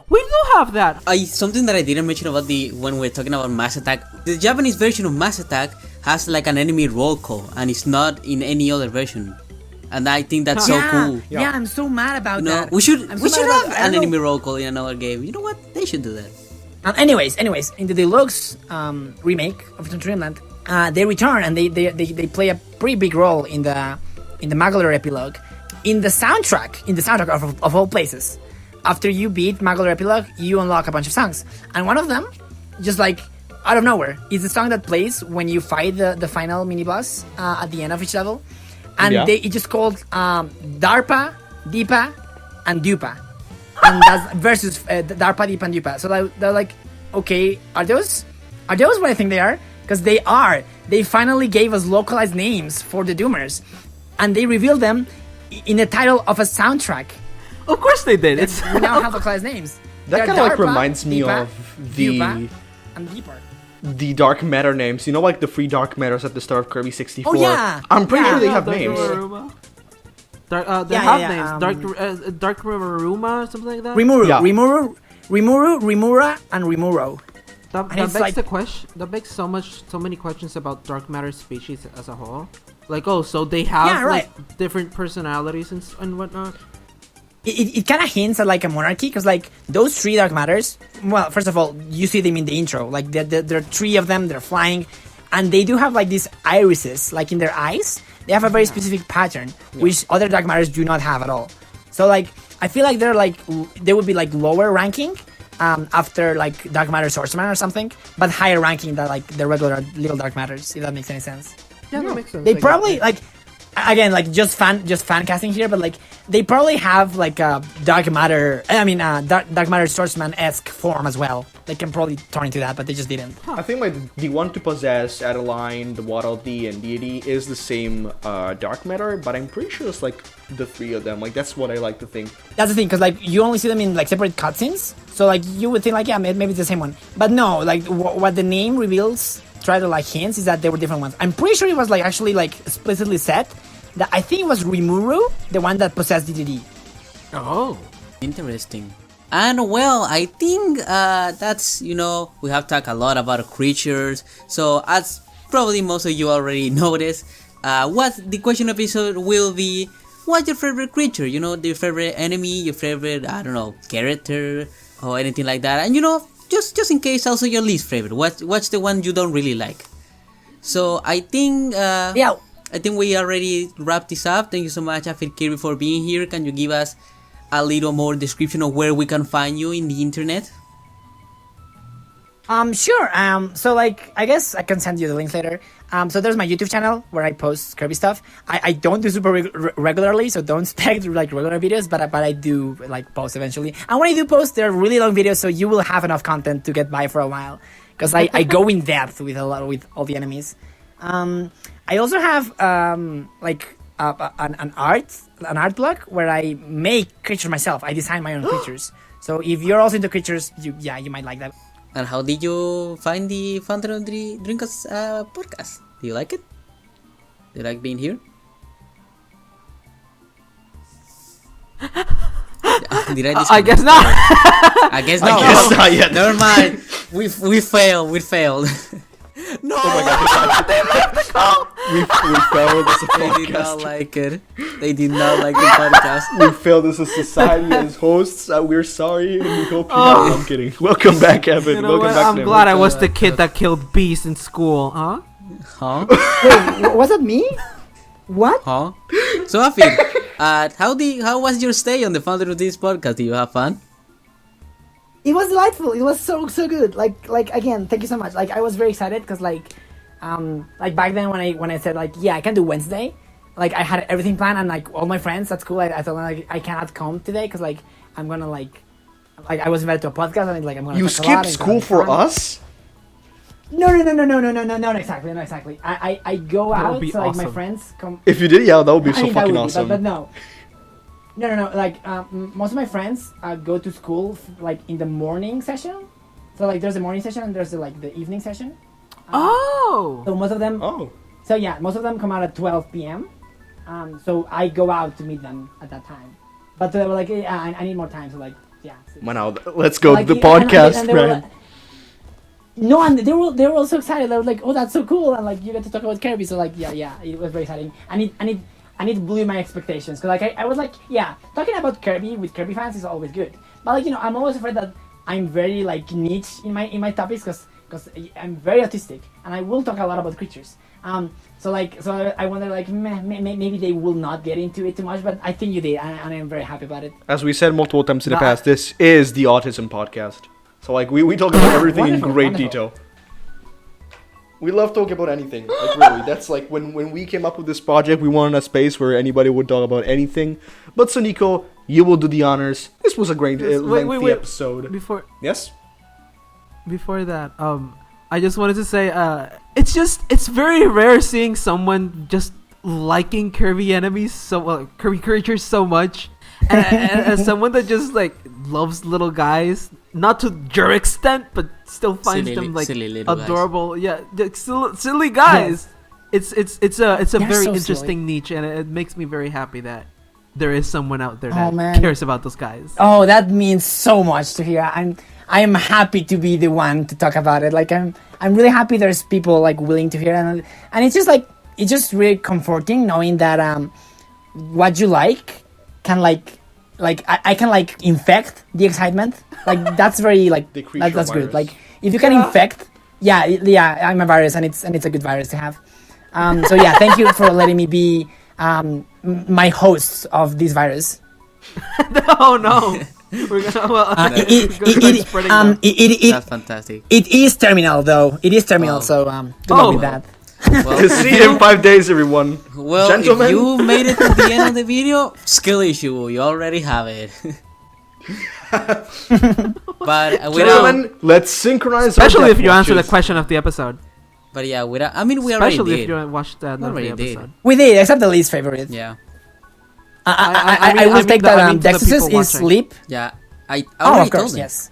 We do have that! Something that I didn't mention about when we're talking about Mass Attack. The Japanese version of Mass Attack has like an enemy roll call, and it's not in any other version. And I think that's so cool. Yeah, I'm so mad about that. We should have an enemy roll call in another game. You know what? They should do that. Anyways, in the Deluxe remake of Return to Dreamland, they return and they play a pretty big role in the Magolor Epilogue. In the soundtrack of all places. After you beat Magolor Epilogue, you unlock a bunch of songs. And one of them, just like out of nowhere, is the song that plays when you fight the final mini-boss at the end of each level. and Yeah. it just called DARPA, DIPA, and DUPA, and that's versus DARPA, DIPA, and DUPA. So they're like, okay, are those what I think they are? Because they are. They finally gave us localized names for the Doomers, and they revealed them in the title of a soundtrack. Of course they did. We now have localized names. That They're kind of like DARPA, reminds me DIPA, of the DUPA, and DIPA. the dark matter names. You know, like the free dark matters at the start of Kirby 64. Oh, yeah. I'm pretty Yeah. sure they have Dark names. River Aruma. They Yeah, have yeah, names. Dark River Aruma or something like that. Rimuru, Yeah. Rimuru, Rimura, and Rimuro. That And it's begs like- the question. That begs so many questions about dark matter species as a whole. Like, oh, so they have Yeah, right. like different personalities and whatnot. It kind of hints at like a monarchy, because like those three dark matters. Well, first of all, you see them in the intro. Like there are three of them. They're flying, and they do have like these irises, like in their eyes. They have a very specific pattern, which other dark matters do not have at all. So like I feel like they would be like lower ranking after like dark matter swordsman or something, but higher ranking than like the regular little dark matters. If that makes any sense. Yeah, that makes sense. They I probably guess. like, again, like just fan casting here, but like they probably have like a dark matter. I mean, dark matter swordsman-esque form as well. They can probably turn into that, but they just didn't. I think like the one to possess, Adeline, the Waddle D, and Deity is the same dark matter, but I'm pretty sure it's like the three of them. Like that's what I like to think. That's the thing, because like you only see them in like separate cutscenes, so like you would think like, yeah, maybe it's the same one, but no. Like what the name reveals, try to like hints, is that they were different ones. I'm pretty sure it was like actually like explicitly said that I think it was Rimuru, the one that possessed DDD. Oh. Interesting. And well, I think that's, we have talked a lot about creatures. So as probably most of you already noticed, what the question episode will be, what's your favorite creature? Your favorite enemy, your favorite, I don't know, character or anything like that. And just in case, also your least favorite. What's the one you don't really like? So I think Yeah. I think we already wrapped this up. Thank you so much, AphidKirby, for being here. Can you give us a little more description of where we can find you in the internet? Sure. So like, I guess I can send you the links later. So there's my YouTube channel where I post Kirby stuff. I don't do super regularly, so don't expect like regular videos, but I do like post eventually. And when I do post, they're really long videos, so you will have enough content to get by for a while. Because I go in depth with all the enemies. I also have like an art blog where I make creatures myself. I design my own creatures. So if you're also into creatures, you might like that. And how did you find the Fandom Drinkers podcast? Do you like it? Do you like being here? Did I I guess not. I guess not. I guess not yet. Never mind. We failed. We failed. No. Oh my god, they left the call. We failed as a They did not podcast. like it. They did not like the podcast. We failed as a society as hosts. We're sorry, and we hope you know. I'm kidding. Welcome back, Evan. You know Welcome what? back. I'm Nemo. glad I was the kid that killed bees in school, huh? Huh? Wait, was that me? What? Huh? So Aphid, how was your stay on the Founder of this podcast? Did you have fun? It was delightful. It was so good. Like again, thank you so much. Like I was very excited because like back then when I said like, yeah, I can do Wednesday, like I had everything planned, and like all my friends at school, I told them like I cannot come today because like I'm gonna like I was invited to a podcast, and like I'm gonna You talk a lot, skipped and it's school gonna be for fun. us? No, not exactly. I go That would out, be so like my awesome. friends come. If you did, yeah, that would be I so mean, that fucking would be, awesome. but no. Like most of my friends go to school like in the morning session. So like there's the morning session and there's the evening session. Oh. So most of them. Oh. So yeah, most of them come out at 12 p.m. So I go out to meet them at that time. But they were like, yeah, I need more time. So like, yeah. Now let's go Like, to the and podcast, they were man. like- no, and they were all so excited. They were like, "Oh, that's so cool!" And like, you get to talk about Kirby. So like, yeah, it was very exciting. And it blew my expectations because like I was like, yeah, talking about Kirby with Kirby fans is always good. But like I'm always afraid that I'm very like niche in my topics because I'm very autistic and I will talk a lot about creatures. So I wonder like maybe they will not get into it too much, but I think you did, and I'm very happy about it. As we said multiple times in the past, this is the Autism Podcast. So like we talk about everything in Wonderful, great wonderful. detail. We love talking about anything. Like really, that's like when we came up with this project, we wanted a space where anybody would talk about anything. But Sonico, you will do the honors. This was a great lengthy episode. Yes. Before that, I just wanted to say, it's very rare seeing someone just liking Kirby enemies Kirby creatures so much, and as someone that just like loves little guys, not to your extent, but still finds them like adorable. Guys. Yeah, silly guys. Yes. It's a very interesting niche, and it makes me very happy that there is someone out there that cares about those guys. Oh, that means so much to hear. I am happy to be the one to talk about it. Like I'm really happy there's people like willing to hear, and it's just like it's just really comforting knowing that what you like can I can like infect the excitement. Like that's very like that's good. Like if you can infect, I'm a virus, and it's a good virus to have. So yeah, thank you for letting me be my host of this virus. Oh no. We're gonna that's fantastic. It is terminal though. It is terminal, so good luck with that. Well, see you in 5 days, everyone. Well, gentlemen. If you made it to the end of the video, skill issue. You already have it. But gentlemen, let's synchronize. Especially if you answer the question of the episode. But yeah, we already did. Especially if you watched that episode. We did, except the least favorite. Yeah. I will take that DExus is sleep. Yeah. I already of course, told them. yes.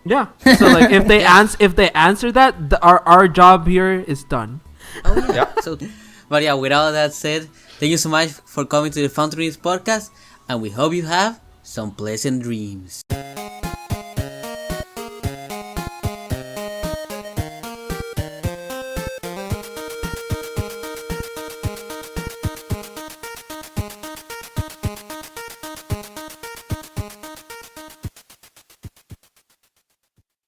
Yeah. So like if they answer that, our job here is done. Oh yeah. So, but yeah, with all that said, thank you so much for coming to the Fountain Dreams podcast, and we hope you have some pleasant dreams.